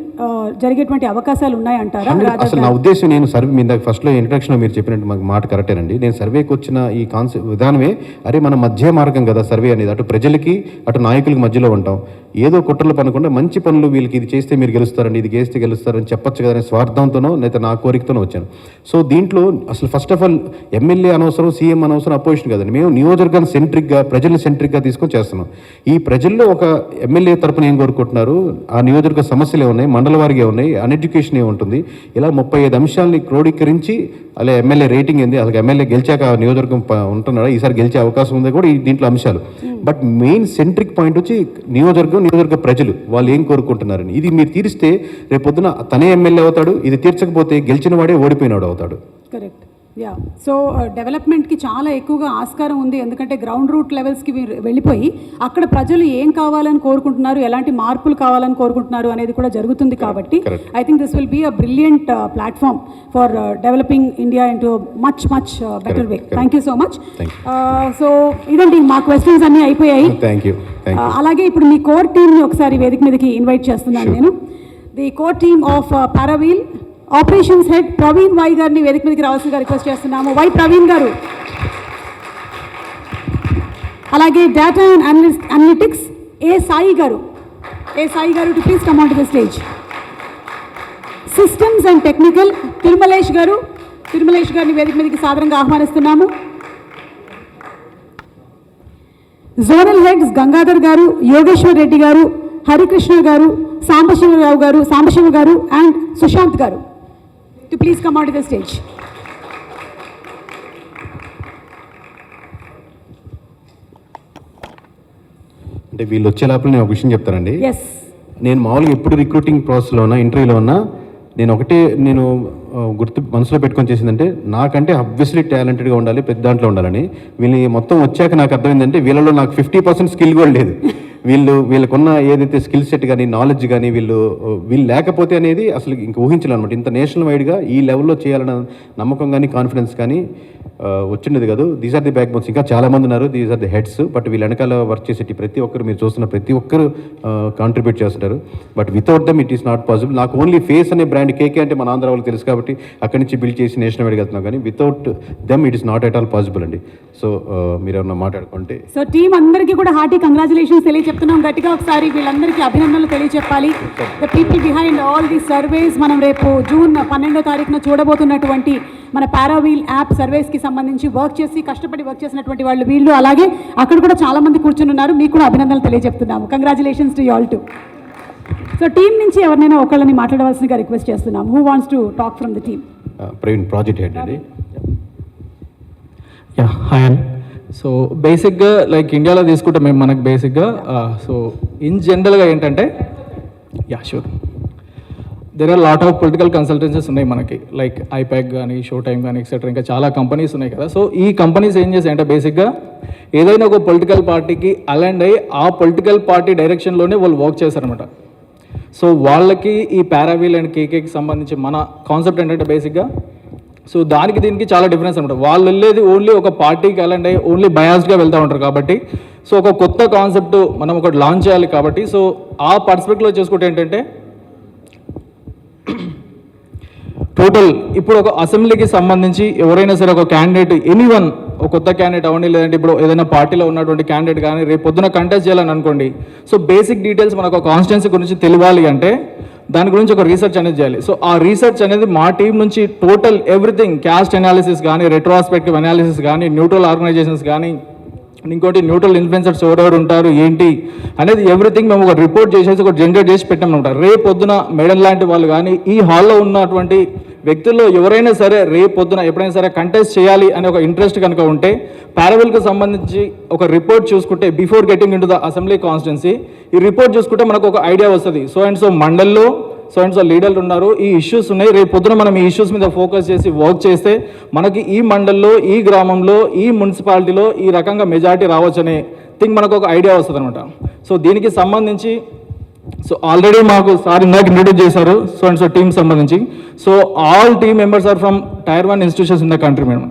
జరిగేటువంటి అవకాశాలు ఉన్నాయంటారా? అసలు నా ఉద్దేశం, నేను సర్వే మీద ఫస్ట్లో ఇంట్రడక్షన్లో మీరు చెప్పినట్టు మాకు మాట కరెక్టేనండి. నేను సర్వేకి వచ్చిన ఈ కాన్సెప్ట్ విధానమే, అరే మన మధ్య మార్గం కదా సర్వే అనేది, అటు ప్రజలకి అటు నాయకులకి మధ్యలో ఉంటాం. ఏదో కుట్రలు పనకుండా మంచి పనులు వీళ్ళకి ఇది చేస్తే మీరు గెలుస్తారండి, ఇది చేస్తే గెలుస్తారని చెప్పొచ్చు కదా అనే స్వార్థంతోనో లేదా నా కోరికతోనో వచ్చాను. సో దీంట్లో అసలు ఫస్ట్ ఆఫ్ ఆల్ ఎమ్మెల్యే అనవసరం, సీఎం అనవసరం, అపోజిషన్ కదండి. మేము నియోజకవర్గాన్ని సెంట్రిక్గా, ప్రజల్ని సెంట్రిక్గా తీసుకొని చేస్తున్నాం. ఈ ప్రజల్లో ఒక ఎమ్మెల్యే తరపున ఏం కోరుకుంటున్నారు, ఆ నియోజకవర్గ సమస్యలు ఏమున్నాయి, మండల వారిగా ఉన్నాయి, అన్ఎడ్యుకేషన్ ఏముంటుంది, ఇలా 35 అంశాలని క్రోడీకరించి అలా ఎమ్మెల్యే రేటింగ్ ఏంది, అసలు ఎమ్మెల్యే గెలిచాక నియోజకవర్గం ఉంటున్నాడా, ఈసారి గెలిచే అవకాశం ఉంది కూడా ఈ దీంట్లో అంశాలు. బట్ మెయిన్ సెంట్రిక్ పాయింట్ వచ్చి నియోజకవర్గ ప్రజలు వాళ్ళు ఏం కోరుకుంటున్నారని. ఇది మీరు తీరిస్తే రేపొద్దున తనే ఎమ్మెల్యే అవుతాడు, ఇది తీర్చకపోతే గెలిచిన వాడే ఓడిపోయినాడు అవుతాడు. కరెక్ట్. యా. సో డెవలప్మెంట్కి చాలా ఎక్కువగా ఆస్కారం ఉంది, ఎందుకంటే గ్రౌండ్ రూట్ లెవెల్స్కి వెళ్ళిపోయి అక్కడ ప్రజలు ఏం కావాలని కోరుకుంటున్నారు, ఎలాంటి మార్పులు కావాలని కోరుకుంటున్నారు అనేది కూడా జరుగుతుంది. కాబట్టి I think this will be a brilliant platform for developing India into much better way. Thank you so much. So ఇదండి మా క్వశ్చన్స్ అన్నీ అయిపోయాయి. అలాగే ఇప్పుడు మీ కోర్ టీమ్ని ఒకసారి వేదిక మీదకి ఇన్వైట్ చేస్తున్నాను నేను. The core team of Paraveel operations head Praveen Y గారిని వేదిక మీదకి రావాల్సిందిగా రిక్వెస్ట్ చేస్తున్నాము. వై ప్రవీణ్ గారు. అలాగే డేటా అండ్ అనలిటిక్స్ ఏ సాయి గారు to please come on to the stage. Systems and technical Tirumalesh గారిని వేదిక మీదకి సాదరంగా ఆహ్వానిస్తున్నాము. జోనల్ హెడ్స్ గంగాధర్ గారు, యోగేశ్వర్ రెడ్డి గారు, హరికృష్ణ గారు, సాంబశివ గారు అండ్ సుశాంత్ గారు to please come out to the stage. అంటే వీళ్ళు వచ్చే లోపల నేను ఒక విషయం చెప్తానండి. Yes. నేను మామూలుగా ఎప్పుడు రిక్రూటింగ్ ప్రాసెస్లో ఉన్నా, ఇంటర్వ్యూలో ఉన్నా, నేను మనసులో పెట్టుకొని చేసిందంటే నాకంటే అబ్వియస్లీ టాలెంటెడ్గా ఉండాలి, పెద్ద దాంట్లో ఉండాలని. వీళ్ళని మొత్తం వచ్చాక నాకు అర్థమైందంటే వీళ్ళలో నాకు 50% స్కిల్ కూడా లేదు. వీళ్ళకున్న ఏదైతే స్కిల్ సెట్ కానీ నాలెడ్జ్ కానీ వీళ్ళు లేకపోతే అనేది అసలు ఇంక ఊహించాలి అనమాట. ఇంత నేషనల్ వైడ్గా ఈ లెవెల్లో చేయాలన్న నమ్మకం కానీ కాన్ఫిడెన్స్ కానీ వచ్చిండేది కాదు. These are the back bones. ఇంకా చాలామంది ఉన్నారు, these are the heads. But వీళ్ళ వెనకాల వర్క్ చేసేటి ప్రతి ఒక్కరు, మీరు చూస్తున్న ప్రతి ఒక్కరు కాంట్రిబ్యూట్ చేస్తుంటారు. But without them it is not possible. నాకు ఓన్లీ ఫేస్ అనే బ్రాండ్ కేకే అంటే మన ఆంధ్ర వాళ్ళకి తెలుసు కాబట్టి అక్కడి నుంచి బిల్డ్ చేసి నేషనల్ వైడ్గా వెళ్తున్నాం. కానీ without them it is not at all possible అండి. సో మీరు ఏమన్నా మాట్లాడుకుంటే. సో టీం అందరికీ కూడా హార్టీ కంగ్రాచులేషన్స్ తెలియజెప్తున్నాం. గట్టిగా ఒకసారి వీళ్ళందరికీ అభినందనలు తెలియజెప్పాలి. The people behind all the surveys. మనం రేపు జూన్ 12వ తారీఖున చూడబోతున్నటువంటి మన పారావీల్ యాప్ సర్వేస్కి సంబంధించి కష్టపడి వర్క్ చేసినటువంటి వాళ్ళు వీళ్ళు. అలాగే అక్కడ కూడా చాలా మంది కూర్చుని ఉన్నారు. మీకు కూడా అభినందనలు తెలియజెప్తున్నాము. Congratulations to you all too. So team నుంచి ఎవరినైనా ఒకళ్ళని మాట్లాడవలసిందిగా రిక్వెస్ట్ చేస్తున్నాం. Who wants to talk from the team? Praveen, project head అండి. యా, హాయ్ అండి. సో బేసిక్గా లైక్ ఇండియాలో తీసుకుంటే మేము మనకు బేసిక్గా సో ఇన్ జనరల్గా ఏంటంటే, yeah sure, there are lot of political consultancies ఉన్నాయి మనకి, లైక్ ఐపాక్ కానీ, షో టైమ్ కానీ, ఎక్సెట్రా, ఇంకా చాలా కంపెనీస్ ఉన్నాయి కదా. సో ఈ కంపెనీస్ ఏం చేస్తాయంటే బేసిక్గా ఏదైనా ఒక పొలిటికల్ పార్టీకి అలైండ్ అయ్యి ఆ పొలిటికల్ పార్టీ డైరెక్షన్లోనే వాళ్ళు వర్క్ చేస్తారనమాట. సో వాళ్ళకి ఈ పారావీల్ అండ్ కేకేకి సంబంధించి మన కాన్సెప్ట్ ఏంటంటే బేసిక్గా, సో దానికి దీనికి చాలా డిఫరెన్స్ అనమాట. వాళ్ళు వెళ్ళేది ఓన్లీ ఒక పార్టీకి అలైండ్ అయ్యి ఓన్లీ బయాస్డ్గా వెళ్తూ ఉంటారు కాబట్టి, సో ఒక కొత్త కాన్సెప్ట్ మనం ఒకటి లాంచ్ చేయాలి కాబట్టి, సో ఆ పర్స్పెక్టివ్లో చేసుకుంటే ఏంటంటే టోటల్ ఇప్పుడు ఒక అసెంబ్లీకి సంబంధించి ఎవరైనా సరే ఒక క్యాండిడేట్, ఎనీవన్, ఒక కొత్త క్యాండిడేట్ అవ్వండి, లేదంటే ఇప్పుడు ఏదైనా పార్టీలో ఉన్నటువంటి క్యాండిడేట్ కానీ రేపు పొద్దున కంటెస్ట్ చేయాలని అనుకోండి. సో బేసిక్ డీటెయిల్స్ మనకు కాన్స్టిట్యున్సీ గురించి తెలియాలి అంటే దాని గురించి ఒక రీసెర్చ్ అనేది చేయాలి. సో ఆ రీసెర్చ్ అనేది మా టీం నుంచి టోటల్ ఎవ్రీథింగ్, క్యాస్ట్ అనాలిసిస్ కానీ, రెట్రోస్పెక్టివ్ అనాలిసిస్ కానీ, న్యూట్రల్ ఆర్గనైజేషన్స్ కానీ, ఇంకోటి న్యూట్రల్ ఇన్ఫ్లుయెన్సర్స్ ఎవరెవరు ఉంటారు ఏంటి అనేది ఎవ్రీథింగ్ మేము ఒక రిపోర్ట్ చేసేసి ఒక జనరేట్ చేసి పెట్టామన్నమాట. రేపు పొద్దున మేడం లాంటి వాళ్ళు కానీ, ఈ హాల్లో ఉన్నటువంటి వ్యక్తుల్లో ఎవరైనా సరే రేపు పొద్దున ఎప్పుడైనా సరే కంటెస్ట్ చేయాలి అనే ఒక ఇంట్రెస్ట్ కనుక ఉంటే పారావీల్కి సంబంధించి ఒక రిపోర్ట్ చూసుకుంటే, before getting in to the assembly constituency, ఈ రిపోర్ట్ చూసుకుంటే మనకు ఒక ఐడియా వస్తుంది. సో అండ్ సో మండల్లో సో అండ్ సో లీడర్లు ఉన్నారు, ఈ ఇష్యూస్ ఉన్నాయి, రేపు పొద్దున మనం ఈ ఇష్యూస్ మీద ఫోకస్ చేసి వర్క్ చేస్తే మనకి ఈ మండల్లో, ఈ గ్రామంలో, ఈ మున్సిపాలిటీలో ఈ రకంగా మెజారిటీ రావచ్చు అనే థింగ్ మనకు ఒక ఐడియా వస్తుంది అనమాట. సో దీనికి సంబంధించి సో ఆల్రెడీ మాకు సార్ ఇందాక ఇంట్రడ్యూస్ చేశారు సో అండ్ సో టీమ్ సంబంధించి. So all team members are from tier 1 institutions in the country madam.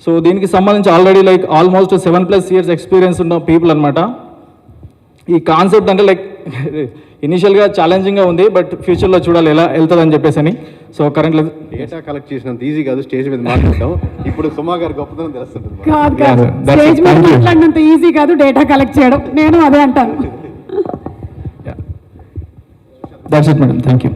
So దీనికి సంబంధించి already like almost 7+ years experience ఉన్న పీపుల్ అనమాట. ఈ కాన్సెప్ట్ అంటే లైక్ ఇనిషియల్గా ఛాలెంజింగ్గా ఉంది, బట్ ఫ్యూచర్లో చూడాలి ఎలా వెళ్తుందని చెప్పేసి అని. సో కరెంట్లో డేటా కలెక్ట్ చేసినంత ఈజీ కాదు స్టేజ్ మీద మాట్లాడటం. ఇప్పుడు సుమా గారి గొప్పతనం తెలుస్తుంటుంది. కాదు కాదు, that's it. స్టేజ్ మీద Thank you. మాట్లాడినంత ఈజీ కాదు డేటా కలెక్ట్ చేయడం. నేను అదే అంటాను. That's it madam, thank you.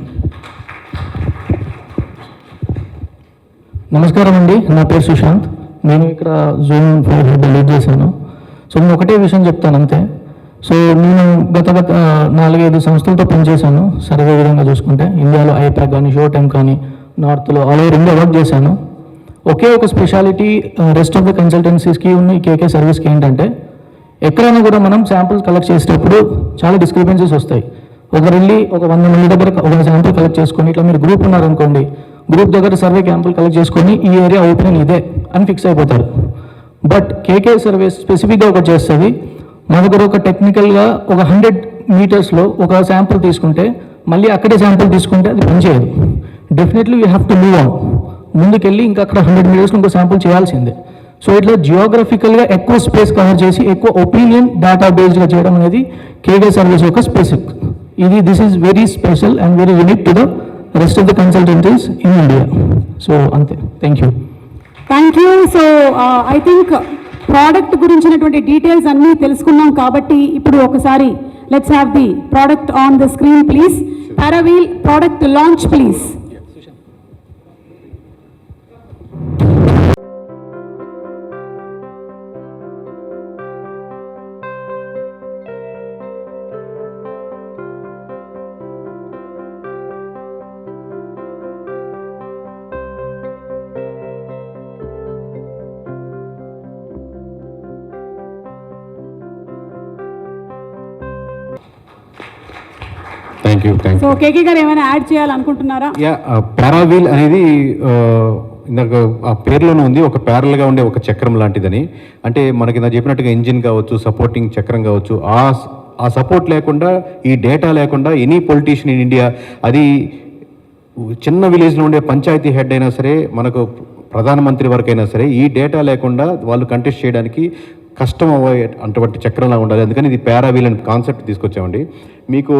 నమస్కారం అండి, నా పేరు సుశాంత్. నేను ఇక్కడ జోన్ 4 హెడ్ లీడ్ చేశాను. సో నేను ఒకటే విషయం చెప్తాను అంతే. సో నేను గత 4-5 సంస్థలతో పనిచేశాను. సర్వే విధంగా చూసుకుంటే ఇండియాలో ఐపాక్ కానీ, షో టైమ్ కానీ, నార్త్లో ఆల్ ఓవర్ ఇండియా వర్క్ చేశాను. ఒకే ఒక స్పెషాలిటీ రెస్ట్ ఆఫ్ ద కన్సల్టెన్సీస్కి ఉన్న ఈ కేకే సర్వీస్కి ఏంటంటే, ఎక్కడైనా కూడా మనం శాంపుల్స్ కలెక్ట్ చేసేటప్పుడు చాలా డిస్క్రిపెన్సీస్ వస్తాయి. ఒకరు వెళ్ళి ఒక 100 మంది దగ్గర ఒక శాంపుల్ కలెక్ట్ చేసుకొని, ఇట్లా మీరు గ్రూప్ ఉన్నారనుకోండి, గ్రూప్ దగ్గర సర్వే క్యాంపుల్ కలెక్ట్ చేసుకొని ఈ ఏరియా ఓపెనింగ్ ఇదే అని ఫిక్స్ అయిపోతారు. బట్ కేకే సర్వే స్పెసిఫిక్గా ఒకటి చేస్తుంది. మా దగ్గర ఒక టెక్నికల్గా ఒక 100 మీటర్స్లో ఒక శాంపుల్ తీసుకుంటే మళ్ళీ అక్కడే శాంపుల్ తీసుకుంటే అది పనిచేయదు. Definitely we have to move on, ముందుకెళ్ళి ఇంకా అక్కడ 100 మీటర్స్లో ఇంకో శాంపుల్ చేయాల్సిందే. సో ఇట్లా జియోగ్రఫికల్గా ఎక్కువ స్పేస్ కవర్ చేసి ఎక్కువ ఒపీనియన్ డేటా బేస్డ్గా చేయడం అనేది కేకే సర్వీస్ యొక్క specific. This is very special and very unique to the rest of the consultancies in India. So అంతే, thank you. Thank you. So I think product గురించినటువంటి details అన్నీ తెలుసుకున్నాం కాబట్టి ఇప్పుడు ఒకసారి let's have the product on the screen please. Paraveel product launch please. Thank you. So K K గారు ఏమైనా add చేయాలనుకుంటున్నారా? పారావీల్ అనేది ఇందాక ఆ పేరులోనే ఉంది, ఒక ప్యారల్గా ఉండే ఒక చక్రం లాంటిదని. అంటే మనకి నా చెప్పినట్టుగా ఇంజిన్ కావచ్చు, సపోర్టింగ్ చక్రం కావచ్చు, ఆ సపోర్ట్ లేకుండా, ఈ డేటా లేకుండా ఎనీ పొలిటీషియన్ ఇన్ ఇండియా, అది చిన్న విలేజ్లో ఉండే పంచాయతీ హెడ్ అయినా సరే, మనకు ప్రధానమంత్రి వరకు అయినా సరే, ఈ డేటా లేకుండా వాళ్ళు కంటెస్ట్ చేయడానికి కష్టం అటువంటి చక్రంలా ఉండాలి. అందుకని ఇది పారావీల్ అనే కాన్సెప్ట్ తీసుకొచ్చామండి. మీకు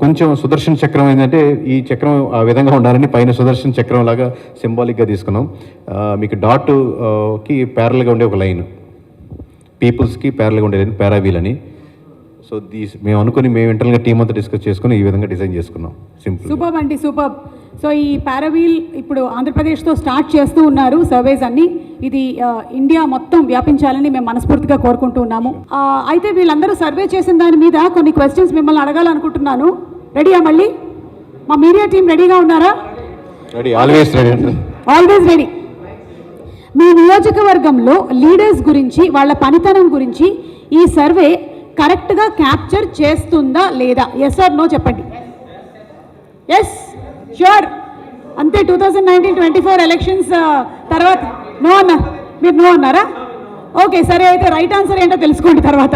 కొంచెం సుదర్శన చక్రం ఏంటంటే, ఈ చక్రం ఆ విధంగా ఉండాలని పైన సుదర్శన చక్రం లాగా సింబాలిక్గా తీసుకున్నాం. మీకు డాట్కి ప్యారల్గా ఉండే ఒక లైన్, పీపుల్స్కి ప్యారల్గా ఉండే లైన్ పారావీల్ అని. సో మేము అనుకుని మేము ఇంటర్నల్గా టీమ్ అంతా డిస్కస్ చేసుకుని ఈ విధంగా డిజైన్ చేసుకున్నాం. సింపుల్. సూపర్ అండి, సూపర్. సో ఈ పారావీల్ ఇప్పుడు ఆంధ్రప్రదేశ్తో స్టార్ట్ చేస్తూ ఉన్నారు సర్వేస్ అన్ని. ఇది ఇండియా మొత్తం వ్యాపించాలని మేము మనస్ఫూర్తిగా కోరుకుంటూ ఉన్నాము. అయితే వీళ్ళందరూ సర్వే చేసిన దాని మీద కొన్ని క్వశ్చన్స్ మిమ్మల్ని అడగాలనుకుంటున్నాను. రెడీయా? మళ్ళీ మా మీడియా టీం రెడీగా ఉన్నారా? Ready, always ready. Always ready. మీ నియోజకవర్గంలో లీడర్స్ గురించి, వాళ్ళ పనితనం గురించి ఈ సర్వే కరెక్ట్గా క్యాప్చర్ చేస్తుందా లేదా? ఎస్ ఆర్ నో చెప్పండి. Yes, sure. అంతే. 2019-24 ఎలక్షన్స్ తర్వాత నో అన్నా, మీరు నో అన్నారా? ఓకే, సరే. అయితే రైట్ ఆన్సర్ ఏంటో తెలుసుకోండి తర్వాత.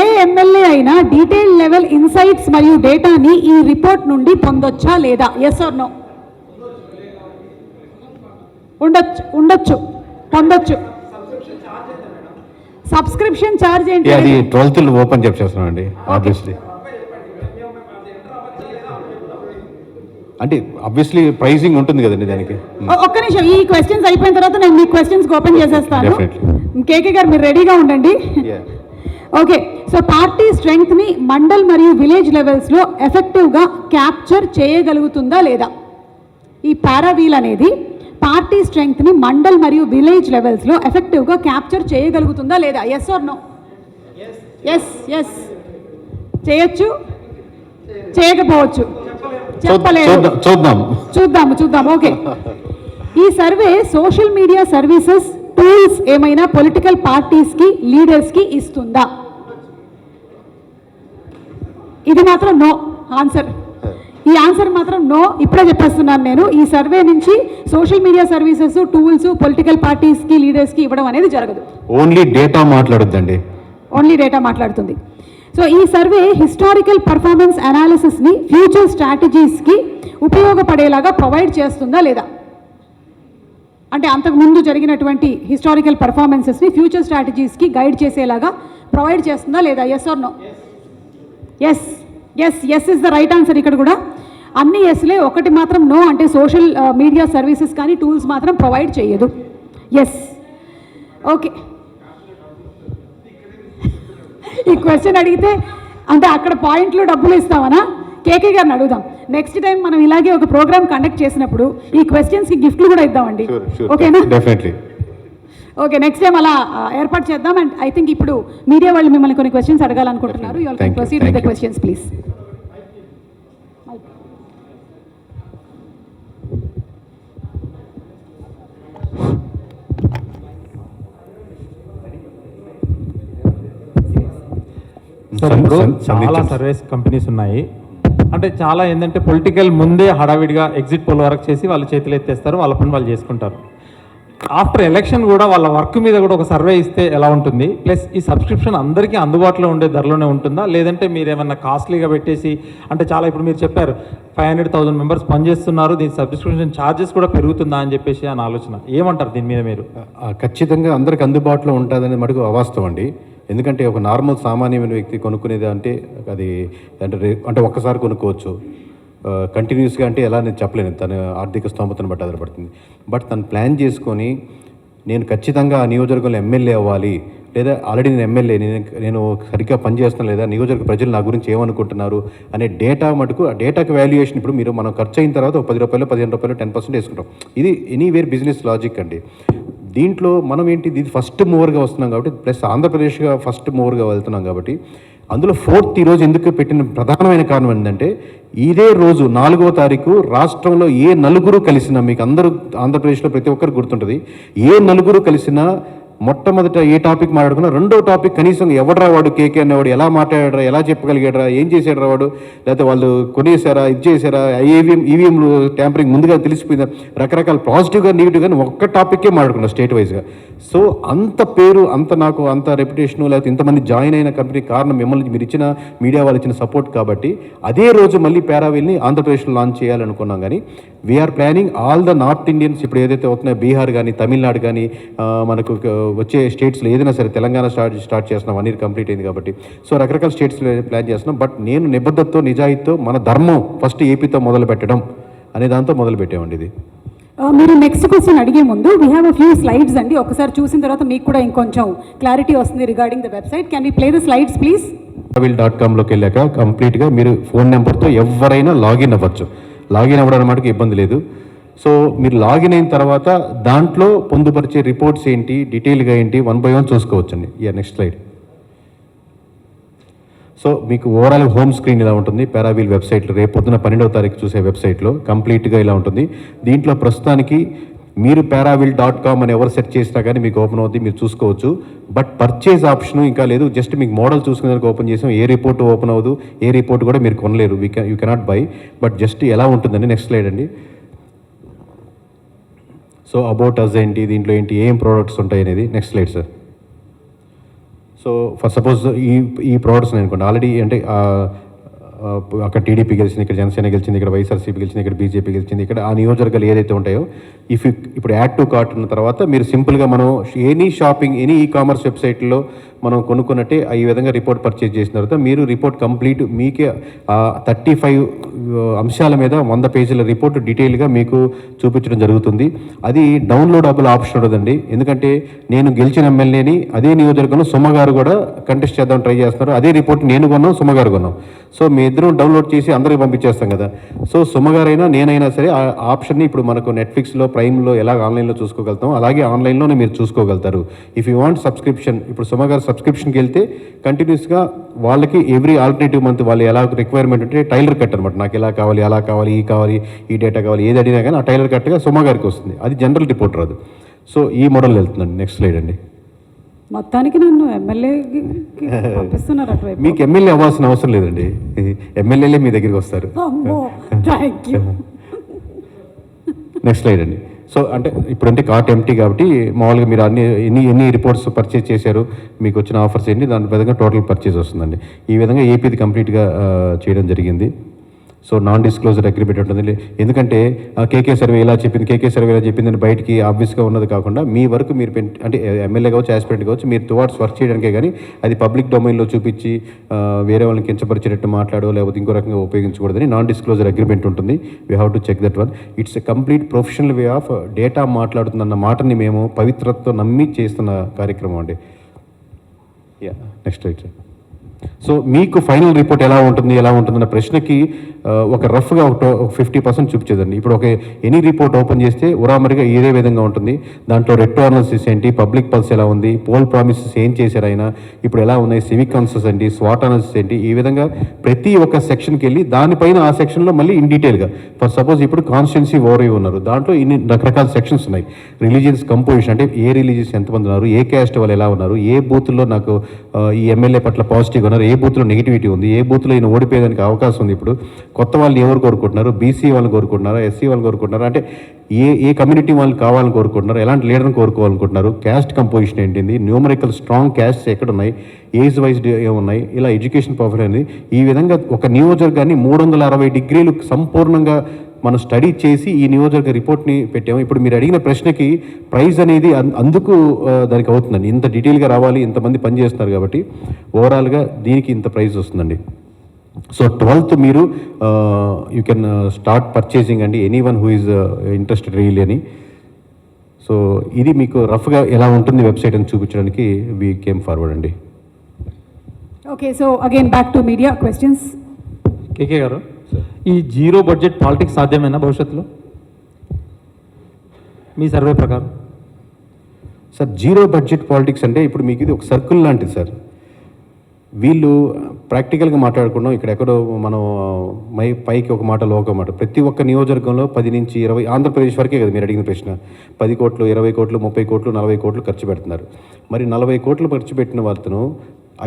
ఏ ఎమ్మెల్యే అయినా డీటెయిల్ లెవెల్ ఇన్సైట్స్ మరియు డేటాని ఈ రిపోర్ట్ నుండి పొందొచ్చా లేదా? Yes or no? ఉండొచ్చు, పొందొచ్చు. సబ్స్క్రిప్షన్ ఛార్జ్ ఏంటి? అది 12th ఓపెన్ చేస్తున్నామండి. ఆబ్వియస్లీ అంటే ఆబ్వియస్లీ ప్రైజింగ్ ఉంటుంది కదండి దానికి. ఒక్క నిమిషం, ఈ క్వశ్చన్స్ అయిపోయిన తర్వాత నేను మీ క్వశ్చన్స్ ఓపెన్ చేసేస్తాను. కేకే గారు మీరు రెడీగా ఉండండి. ఓకే. సో పార్టీ స్ట్రెంగ్త్ని మండల్ మరియు విలేజ్ లెవెల్స్లో ఎఫెక్టివ్గా క్యాప్చర్ చేయగలుగుతుందా లేదా? ఈ పారావీల్ అనేది పార్టీ స్ట్రెంగ్త్ని మండల్ మరియు విలేజ్ లెవెల్స్లో ఎఫెక్టివ్గా క్యాప్చర్ చేయగలుగుతుందా లేదా? Yes or no? Yes, yes. చేయొచ్చు, చేయకపోవచ్చు, చెప్పలేదు. చూద్దాము. ఓకే. ఈ survey social media services tools ఏమైనా పొలిటికల్ పార్టీస్కి, లీడర్స్కి ఇస్తుందా? ఇది మాత్రం నో ఆన్సర్. ఈ ఆన్సర్ మాత్రం నో. ఇప్పుడే చెప్పేస్తున్నాను నేను. ఈ సర్వే నుంచి social media services, tools political పార్టీస్కి, లీడర్స్కి ఇవ్వడం అనేది జరగదు. ఓన్లీ డేటా మాట్లాడుద్దండి. ఓన్లీ డేటా మాట్లాడుతుంది. సో ఈ సర్వే హిస్టారికల్ పర్ఫార్మెన్స్ అనాలిసిస్ని ఫ్యూచర్ స్ట్రాటజీస్కి ఉపయోగపడేలాగా ప్రొవైడ్ చేస్తుందా లేదా? అంటే అంతకుముందు జరిగినటువంటి హిస్టారికల్ పర్ఫార్మెన్సెస్ని ఫ్యూచర్ స్ట్రాటజీస్కి గైడ్ చేసేలాగా ప్రొవైడ్ చేస్తుందా లేదా? Yes or no? Yes yes yes is the right answer. ఇక్కడ కూడా అన్ని ఎస్లే, ఒకటి మాత్రం నో, అంటే సోషల్ మీడియా సర్వీసెస్ కానీ టూల్స్ మాత్రం ప్రొవైడ్ చేయదు. Yes, okay. ఈ క్వశ్చన్ అడిగితే అంటే అక్కడ పాయింట్లు డబ్బులు ఇస్తామనా? కేకే గారిని అడుగుదాం. నెక్స్ట్ టైం మనం ఇలాగే ఒక ప్రోగ్రామ్ కండక్ట్ చేసినప్పుడు ఈ క్వశ్చన్స్కి గిఫ్ట్లు కూడా ఇద్దామండి. ఓకేనా? డెఫినెట్లీ. ఓకే, నెక్స్ట్ టైం అలా ఏర్పాటు చేద్దాం. అండ్ ఐ థింక్ ఇప్పుడు మీడియా వాళ్ళు మిమ్మల్ని కొన్ని క్వశ్చన్స్ అడగాలనుకుంటున్నారు. You all can proceed with the questions please. Sir, ఇప్పుడు చాలా సర్వీస్ కంపెనీస్ ఉన్నాయి. అంటే చాలా ఏంటంటే పొలిటికల్ ముందే హడావిడిగా ఎగ్జిట్ పోల్ వర్క్ చేసి వాళ్ళు చేతులు ఎత్తేస్తారు, వాళ్ళ పని వాళ్ళు చేసుకుంటారు. ఆఫ్టర్ ఎలక్షన్ కూడా వాళ్ళ వర్క్ మీద కూడా ఒక సర్వే ఇస్తే ఎలా ఉంటుంది? ప్లస్ ఈ సబ్స్క్రిప్షన్ అందరికీ అందుబాటులో ఉండే ధరలోనే ఉంటుందా, లేదంటే మీరు ఏమన్నా కాస్ట్లీగా పెట్టేసి, అంటే చాలా ఇప్పుడు మీరు చెప్పారు 500,000 మెంబర్స్ పనిచేస్తున్నారు, దీని సబ్స్క్రిప్షన్ ఛార్జెస్ కూడా పెరుగుతుందా అని చెప్పేసి అని ఆలోచన, ఏమంటారు దీని మీద మీరు? ఖచ్చితంగా అందరికి అందుబాటులో ఉంటుందనే మటుకు అవాస్తవం అండి. ఎందుకంటే ఒక నార్మల్ సామాన్యమైన వ్యక్తి కొనుక్కునేది అంటే అది అంటే ఒక్కసారి కొనుక్కోవచ్చు, కంటిన్యూస్గా అంటే ఎలా నేను చెప్పలేను, తన ఆర్థిక స్తోమతను బట్టి ఆధారపడుతుంది. బట్ తను ప్లాన్ చేసుకొని నేను ఖచ్చితంగా ఆ నియోజకవర్గంలో ఎమ్మెల్యే అవ్వాలి, లేదా ఆల్రెడీ నేను ఎమ్మెల్యే, నేను సరిగ్గా పనిచేస్తాను, లేదా నియోజకవర్గ ప్రజలు నా గురించి ఏమనుకుంటున్నారు అనే డేటా మటుకు, ఆ డేటాకి వాల్యుయేషన్ ఇప్పుడు మీరు మనం ఖర్చు అయిన తర్వాత ఒక ₹10, ₹15, 10% వేసుకుంటాం. ఇది ఎనీవేర్ బిజినెస్ లాజిక్ అండి. దీంట్లో మనం ఏంటి, ఇది ఫస్ట్ మూవర్గా వస్తున్నాం కాబట్టి, ప్లస్ ఆంధ్రప్రదేశ్గా ఫస్ట్ మూవర్గా వెళ్తున్నాం కాబట్టి, అందులో 4th ఈరోజు ఎందుకు పెట్టిన ప్రధానమైన కారణం ఏంటంటే, ఇదే రోజు 4వ తారీఖు రాష్ట్రంలో ఏ నలుగురు కలిసినా, మీకు అందరూ ఆంధ్రప్రదేశ్లో ప్రతి ఒక్కరు గుర్తుంటుంది, ఏ నలుగురు కలిసినా మొట్టమొదట ఏ టాపిక్ మాట్లాడుకున్నా రెండో టాపిక్ కనీసం ఎవడరా వాడు కేకే అనేవాడు, ఎలా మాట్లాడారా, ఎలా చెప్పగలిగాడరా, ఏం చేశాడరా వాడు, లేకపోతే వాళ్ళు కొనేసారా, ఇది చేశారా, ఈవీఎంలు ట్యాంపరింగ్ ముందుగా తెలిసిపోయిందా, రకరకాల పాజిటివ్గా నెగిటివ్గా ఒక్క టాపిక్కే మాట్లాడుకున్నా స్టేట్ వైజ్గా. సో అంత పేరు, నాకు అంత రెప్యుటేషను, లేకపోతే ఇంతమంది జాయిన్ అయిన కంపెనీ కారణం మిమ్మల్ని మీరు ఇచ్చిన మీడియా వాళ్ళు ఇచ్చిన సపోర్ట్ కాబట్టి, అదే రోజు మళ్ళీ పారావీల్ని ఆంధ్రప్రదేశ్లో లాంచ్ చేయాలనుకున్నాం. కానీ we are planning all the north Indians, ఇప్పుడు ఏదైతే అవుతున్నాయో బీహార్ కానీ తమిళనాడు కానీ మనకు వచ్చే స్టేట్స్లో ఏదైనా సరే, తెలంగాణ స్టార్ట్ చేస్తున్నాం, 1 year కంప్లీట్ అయింది కాబట్టి, సో రకరకాల స్టేట్స్లో ప్లాన్ చేస్తున్నాం. బట్ నేను నిబద్ధతతో, నిజాయితీతో, మన ధర్మం ఫస్ట్ ఏపీతో మొదలు పెట్టడం అనే దాంతో మొదలు పెట్టామండి ఇది. మీరు నెక్స్ట్ క్వశ్చన్ అడిగే ముందు we have a few slides అండి. ఒకసారి చూసిన తర్వాత మీకు కూడా ఇంకొంచెం క్లారిటీ వస్తుంది regarding the website. Can we play the slides please? paraveel.comలోకి వెళ్ళాక కంప్లీట్గా మీరు ఫోన్ నెంబర్తో ఎవరైనా లాగిన్ అవ్వచ్చు. లాగిన్ అవ్వడం అన్నమాట ఇబ్బంది లేదు. సో మీరు లాగిన్ అయిన తర్వాత దాంట్లో పొందుపరిచే రిపోర్ట్స్ ఏంటి, డీటెయిల్గా ఏంటి, 1 by 1 చూసుకోవచ్చండి. Next slide. సో మీకు ఓవరాల్ హోమ్ స్క్రీన్ ఇలా ఉంటుంది పారావీల్ వెబ్సైట్లో. రేపు పొద్దున 12వ తారీఖు చూసే వెబ్సైట్లో కంప్లీట్గా ఇలా ఉంటుంది. దీంట్లో ప్రస్తుతానికి మీరు paraveel.com అని ఎవరు సెర్చ్ చేసినా కానీ మీకు ఓపెన్ అవుతుంది, మీరు చూసుకోవచ్చు. బట్ పర్చేజ్ ఆప్షన్ ఇంకా లేదు. జస్ట్ మీకు మోడల్ చూసుకునేందుకు ఓపెన్ చేసాం. ఏ రిపోర్ట్ ఓపెన్ అవ్వదు, ఏ రిపోర్ట్ కూడా మీరు కొనలేరు, you cannot buy. But just ఎలా ఉంటుందండి. నెక్స్ట్ స్లైడ్ అండి. సో అబౌట్ అస్ ఏంటి, దీంట్లో ఏంటి, ఏం ప్రోడక్ట్స్ ఉంటాయి అనేది. Next slide sir. So for suppose ఈ ప్రోడక్ట్స్ అనుకోండి, ఆల్రెడీ అంటే అక్కడ టీడీపీ గెలిచింది, ఇక్కడ జనసేన గెలిచింది, ఇక్కడ వైఎస్ఆర్సీపీ గెలిచింది, ఇక్కడ బీజేపీ గెలిచింది, ఇక్కడ ఆ నియోజకవర్గాలు ఏదైతే ఉంటాయో ఇప్పుడు యాడ్ టు కార్ట్ ఉన్న తర్వాత మీరు సింపుల్గా మనం any shopping, any e commerce వెబ్సైట్లో మనం కొనుక్కున్నట్టే ఈ విధంగా రిపోర్ట్ పర్చేజ్ చేసిన తర్వాత మీరు రిపోర్ట్ కంప్లీట్ మీకే 35 అంశాల మీద 100 పేజీల రిపోర్ట్ డీటెయిల్గా మీకు చూపించడం జరుగుతుంది. అది డౌన్లోడబుల్ ఆప్షన్ ఉండదండి. ఎందుకంటే నేను గెలిచిన ఎమ్మెల్యేని అదే నియోజకవర్గంలో సుమ్మగారు కూడా కంటెస్ట్ చేద్దాం ట్రై చేస్తున్నారు. అదే రిపోర్ట్ నేను కొన్నాం, సుమ్మగారు కొన్నాం. సో మీ ఇద్దరం డౌన్లోడ్ చేసి అందరికి పంపించేస్తాం కదా. సో సుమ్మగారైనా నేనైనా సరే ఆ ఆప్షన్ని ఇప్పుడు మనకు నెట్ఫ్లిక్స్లో, ప్రైమ్లో ఎలా ఆన్లైన్లో చూసుకోగలుగుతాం, అలాగే ఆన్లైన్లోనే మీరు చూసుకోగలుగుతారు. ఇఫ్ యూ వాంట్ సబ్స్క్రిప్షన్, ఇప్పుడు సుమ్మగారు సబ్స్క్రిప్షన్కి వెళ్తే కంటిన్యూస్గా వాళ్ళకి ఎవ్రీ ఆల్టర్నేటివ్ మంత్ వాళ్ళు ఎలా రిక్వైర్మెంట్ ఉంటే టైలర్ కట్ అనమాట, నాకు ఎలా కావాలి, అలా కావాలి, ఈ డేటా కావాలి, ఏది అడిగినా కానీ ఆ టైలర్ కట్గా సుమ్మగారికి వస్తుంది. అది జనరల్ రిపోర్ట్ రాదు. సో ఈ మోడల్ వెళ్తుందండి. నెక్స్ట్ స్లైడ్ అండి. మొత్తానికి నన్ను ఎమ్మెల్యే పంపిస్తున్నారు అటువైపు. మీకు ఎమ్మెల్యే అవ్వాల్సిన అవసరం లేదండి, ఎమ్మెల్యేలే మీ దగ్గరికి వస్తారు. Thank you. నెక్స్ట్ స్లైడ్ అండి. సో అంటే ఇప్పుడంటే కార్ట్ ఎంటీ కాబట్టి మామూలుగా మీరు ఎన్ని రిపోర్ట్స్ పర్చేజ్ చేశారు, మీకు వచ్చిన ఆఫర్స్ ఏంటి, దాని విధంగా టోటల్ పర్చేజ్ వస్తుందండి. ఈ విధంగా ఏపీది కంప్లీట్గా చేయడం జరిగింది. సో నాన్ డిస్క్లోజర్ అగ్రిమెంట్ ఉంటుంది. ఎందుకంటే కేకే సర్వే ఇలా చెప్పింది, కేకే సర్వే ఇలా చెప్పిందని బయటికి ఆబ్వియస్గా ఉన్నది కాకుండా మీ వరకు మీరు అంటే ఎమ్మెల్యే కావచ్చు, యాస్పిరెంట్ కావచ్చు, మీరు టువార్డ్స్ వర్క్ చేయడానికే కానీ అది పబ్లిక్ డొమైన్లో చూపించి వేరే వాళ్ళని కించపరిచేటట్టు మాట్లాడో లేకపోతే ఇంకో రకంగా ఉపయోగించకూడదని నాన్ డిస్క్లోజర్ అగ్రిమెంట్ ఉంటుంది. We have to check that one. It's a complete professional way of data మాట్లాడుతుందన్న మాటని మేము పవిత్రతతో నమ్మి చేస్తున్న కార్యక్రమం అండి. Yeah, next right sir. So మీకు ఫైనల్ రిపోర్ట్ ఎలా ఉంటుందన్న ప్రశ్నకి ఒక రఫ్గా ఒక 50% చూపించేదండి. ఇప్పుడు ఒక ఎనీ రిపోర్ట్ ఓపెన్ చేస్తే ఉరామరిగా ఇదే విధంగా ఉంటుంది. దాంట్లో రెట్రో అనాలిసిస్ ఏంటి, పబ్లిక్ పల్స్ ఎలా ఉంది, పోల్ ప్రామిసెస్ ఏం చేశారు ఆయన, ఇప్పుడు ఎలా ఉన్నాయి, సివిక్ కన్సెస్ ఏంటి, స్వాట్ అనాలిసిస్ ఏంటి, ఈ విధంగా ప్రతి ఒక్క సెక్షన్కి వెళ్ళి దానిపైన ఆ సెక్షన్లో మళ్ళీ ఇన్ డీటెయిల్గా ఫర్ సపోజ్ ఇప్పుడు కాన్స్టిట్యున్సీ ఓవర్వ్యూ ఉన్నారు, దాంట్లో ఇన్ని రకరకాల సెక్షన్స్ ఉన్నాయి. రిలీజియన్స్ కంపోజిషన్ అంటే ఏ రిలీజియస్ ఎంతమంది ఉన్నారు, ఏ క్యాస్ట్ వాళ్ళు ఎలా ఉన్నారు, ఏ బూత్లో నాకు ఈ ఎమ్మెల్యే పట్ల పాజిటివ్గా ఉన్నారు, ఏ బూత్లో నెగిటివిటీ ఉంది, ఏ బూత్లో ఈయన ఓడిపోయేదానికి అవకాశం ఉంది, ఇప్పుడు కొత్త వాళ్ళు ఎవరు కోరుకుంటున్నారు, బీసీ వాళ్ళు కోరుకుంటున్నారా, ఎస్సీ వాళ్ళు కోరుకుంటున్నారా, అంటే ఏ కమ్యూనిటీ వాళ్ళు కావాలని కోరుకుంటున్నారు, ఎలాంటి లీడర్ని కోరుకోవాలనుకుంటున్నారు, క్యాస్ట్ కంపోజిషన్ ఏంటింది, న్యూమరికల్ స్ట్రాంగ్ క్యాస్ట్స్ ఎక్కడున్నాయి, ఏజ్ వైజ్డ్ ఏమున్నాయి, ఇలా ఎడ్యుకేషన్ ప్రొఫైల్ అనేది ఈ విధంగా ఒక నియోజకవర్గాన్ని 360 డిగ్రీలు సంపూర్ణంగా మనం స్టడీ చేసి ఈ నియోజకవర్గ రిపోర్ట్ని పెట్టాము. ఇప్పుడు మీరు అడిగిన ప్రశ్నకి ప్రైజ్ అనేది అందుకు దానికి అవుతుందండి. ఇంత డీటెయిల్గా రావాలి, ఇంతమంది పని చేస్తున్నారు కాబట్టి ఓవరాల్గా దీనికి ఇంత ప్రైజ్ వస్తుందండి. సో 12th మీరు యూ కెన్ స్టార్ట్ పర్చేసింగ్ అండి, any one who is interested really అని. సో ఇది మీకు రఫ్గా ఎలా ఉంటుంది వెబ్సైట్ అని చూపించడానికి వీ కేమ్ ఫార్వర్డ్ అండి. Okay, so again back to media questions. KK గారు, ఈ జీరో బడ్జెట్ పాలిటిక్స్ సాధ్యమేనా భవిష్యత్తులో మీ సర్వే ప్రకారం? సార్, జీరో బడ్జెట్ పాలిటిక్స్ అంటే ఇప్పుడు మీకు ఇది ఒక సర్కిల్ లాంటిది సార్. వీళ్ళు ప్రాక్టికల్గా మాట్లాడుకున్నాం, ఇక్కడెక్కడో మనం పైకి ఒక మాట ఒక మాట. ప్రతి ఒక్క నియోజకవర్గంలో 10 నుంచి 20, ఆంధ్రప్రదేశ్ వరకే కదా మీరు అడిగిన ప్రశ్న, 10 కోట్లు, 20 కోట్లు, 30 కోట్లు, 40 కోట్లు ఖర్చు పెడుతున్నారు. మరి 40 కోట్లు ఖర్చు పెట్టిన వాళ్ళను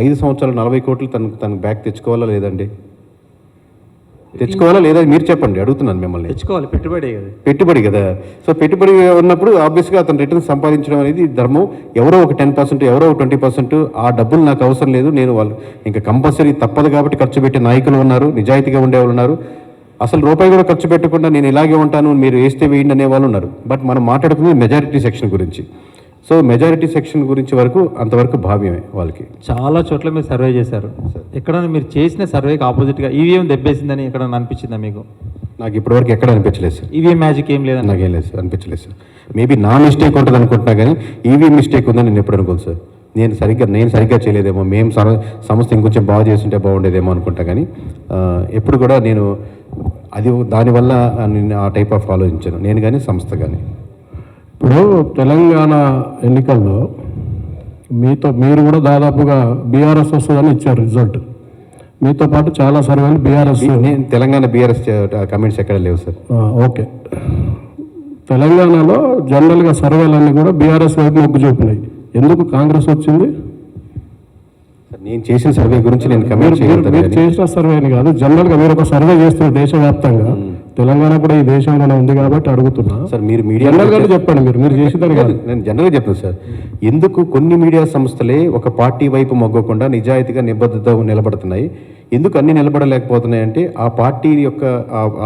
5 సంవత్సరాలు 40 కోట్లు తనకు బ్యాక్ తెచ్చుకోవాలా లేదండి? తెచ్చుకోవాలా లేదా మీరు చెప్పండి, అడుగుతున్నాను మిమ్మల్ని. తెచ్చుకోవాలి, పెట్టుబడి కదా. సో పెట్టుబడి ఉన్నప్పుడు ఆబ్వియస్గా అతను రిటర్న్ సంపాదించడం అనేది ధర్మం. ఎవరో ఒక 10%, ఎవరో ఒక 20%, ఆ డబ్బులు నాకు అవసరం లేదు, నేను వాళ్ళు ఇంకా కంపల్సరీ తప్పదు కాబట్టి ఖర్చు పెట్టే నాయకులు ఉన్నారు, నిజాయితీగా ఉండేవాళ్ళు ఉన్నారు. అసలు రూపాయి కూడా ఖర్చు పెట్టకుండా నేను ఇలాగే ఉంటాను, మీరు వేస్తే వేయండి అనే వాళ్ళు ఉన్నారు. బట్ మనం మాట్లాడుకునేది మెజారిటీ సెక్షన్ గురించి. సో మెజారిటీ సెక్షన్ గురించి వరకు అంతవరకు భావ్యమే వాళ్ళకి. చాలా చోట్ల మీరు సర్వే చేశారు, ఎక్కడైనా మీరు చేసిన సర్వేకి ఆపోజిట్గా ఈవీఎం దెబ్బేసిందని ఎక్కడైనా అనిపించిందా మీకు? నాకు ఇప్పటివరకు ఎక్కడ అనిపించలేదు సార్. ఈవీఎం మ్యాజిక్ ఏం లేదని నాకేం లేదు సార్, అనిపించలేదు సార్. మేబీ నా మిస్టేక్ ఉంటుంది అనుకుంటున్నా కానీ ఈవీఎం మిస్టేక్ ఉందని నేను ఎప్పుడు అనుకోను సార్. నేను సరిగ్గా చేయలేదేమో, మేము సంస్థ ఇంకొంచెం బాగా చేస్తుంటే బాగుండేదేమో అనుకుంటా కానీ ఎప్పుడు కూడా నేను దానివల్ల నేను ఆ టైప్ ఆఫ్ ఆలోచించాను, నేను కానీ సంస్థ కానీ. ఇప్పుడు తెలంగాణ ఎన్నికల్లో మీరు కూడా దాదాపుగా బీఆర్ఎస్ వస్తుందని ఇచ్చారు రిజల్ట్. మీతో పాటు చాలా సర్వేలు బీఆర్ఎస్. నేను తెలంగాణ బీఆర్ఎస్ కమెంట్స్ ఎక్కడ లేవు సార్. ఓకే, తెలంగాణలో జనరల్గా సర్వేలన్నీ కూడా బీఆర్ఎస్ వైపు మొగ్గు చూపినాయి. ఎందుకు కాంగ్రెస్ వచ్చింది? నేను చేసిన సర్వే గురించి నేను కమెంట్ మీరు చేసిన సర్వే అని కాదు, జనరల్గా మీరు ఒక సర్వే చేస్తున్నారు దేశవ్యాప్తంగా, తెలంగాణ కూడా ఈ దేశంలోనే ఉంది కాబట్టి అడుగుతున్నా సార్. మీరు మీడియా జనరల్గా చెప్పండి, మీరు చేసేదాన్ని కాదు. నేను జనరల్గా చెప్తాను సార్. ఎందుకు కొన్ని మీడియా సంస్థలే ఒక పార్టీ వైపు మొగ్గకుండా నిజాయితీగా నిబద్ధత నిలబడుతున్నాయి, ఎందుకు అన్ని నిలబడలేకపోతున్నాయి అంటే ఆ పార్టీ యొక్క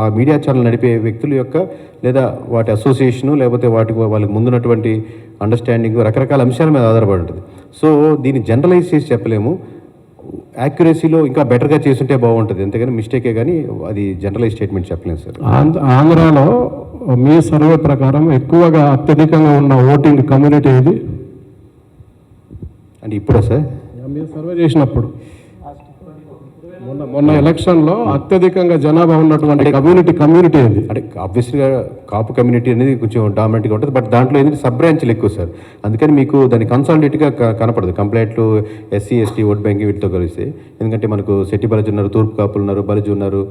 ఆ మీడియా ఛానల్ నడిపే వ్యక్తుల యొక్క లేదా వాటి అసోసియేషను లేకపోతే వాళ్ళకి ముందున్నటువంటి అండర్స్టాండింగ్ రకరకాల అంశాల మీద ఆధారపడి ఉంటుంది. సో దీన్ని జనరలైజ్ చేసి చెప్పలేము, యాక్యురసీలో ఇంకా బెటర్గా చేస్తుంటే బాగుంటుంది, అంతేగాని మిస్టేకే కానీ అది జనరలైజ్ స్టేట్మెంట్ చెప్పలేము సార్. ఆంధ్రాలో మీ సర్వే ప్రకారం ఎక్కువగా అత్యధికంగా ఉన్న ఓటింగ్ కమ్యూనిటీ ఏది అంటే ఇప్పుడా సార్? మీరు సర్వే చేసినప్పుడు మొన్న ఎలక్షన్లో అత్యధికంగా జనాభా ఉన్నటువంటి కమ్యూనిటీ ఏది? అంటే ఆబ్వియస్గా కాపు కమ్యూనిటీ అనేది కొంచెం డామినెంట్గా ఉంటుంది, బట్ దాంట్లో ఏంటంటే సబ్ బ్రాంచ్లు ఎక్కువ సార్. అందుకని మీకు దాని కన్సాలిడేట్గా కనపడదు compared to SC ST vote bank వీటితో కలిస్తే. ఎందుకంటే మనకు సెట్టి బలజు ఉన్నారు, తూర్పు కాపులు ఉన్నారు, బలజు ఉన్నారు,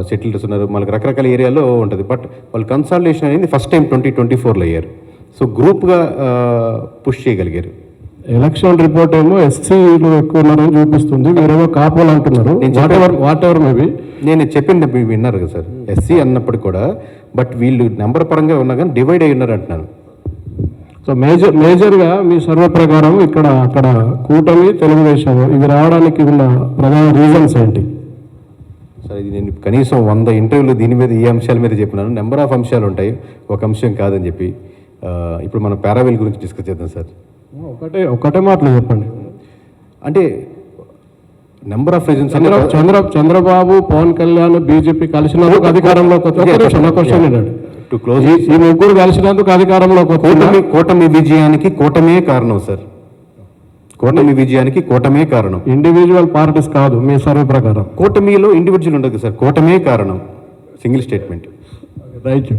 సెటిల్స్ ఉన్నారు, మనకు రకరకాల ఏరియాలో ఉంటుంది. బట్ వాళ్ళు కన్సాలిడేషన్ అనేది ఫస్ట్ టైం 2024లో అయ్యారు. సో గ్రూప్గా పుష్ చేయగలిగారు. ఎలక్షన్ రిపోర్ట్ ఏమో ఎస్సీలు ఎక్కువ ఉన్నారని చూపిస్తుంది, మీరేమో కాపులు అంటున్నారు. వాట్ ఎవర్ మేబీ నేను చెప్పింది విన్నారు కదా సార్, ఎస్సీ అన్నప్పుడు కూడా, బట్ వీళ్ళు నెంబర్ పరంగా ఉన్నా కానీ డివైడ్ అయ్యి ఉన్నారు అంటున్నాను. సో మేజర్గా మీ సర్వే ప్రకారం అక్కడ కూటమి, తెలుగుదేశం ఇవి రావడానికి ఉన్న ప్రధాన రీజన్స్ ఏంటి? సార్ ఇది నేను కనీసం 100 ఇంటర్వ్యూలు దీని మీద ఈ అంశాల మీద చెప్పినాను. నెంబర్ ఆఫ్ అంశాలు ఉంటాయి, ఒక అంశం కాదని చెప్పి. ఇప్పుడు మనం పారావెల్ గురించి డిస్కస్ చేద్దాం సార్. ఒకటే మాటలు చెప్పండి. అంటే number of reasons Chandrababu, Pawan Kalyan, BJP కలిసినందుకు అధికారంలోకి టు క్లోజ్ ఈ ముగ్గురు కలిసినందుకు అధికారంలోకి కూటమి విజయానికి కూటమే కారణం సార్. కూటమి విజయానికి కూటమే కారణం, ఇండివిజువల్ పార్టీస్ కాదు. మీ సర్వే ప్రకారం కూటమిలో ఇండివిజువల్ ఉండదు సార్, కూటమే కారణం. Single statement. రైట్.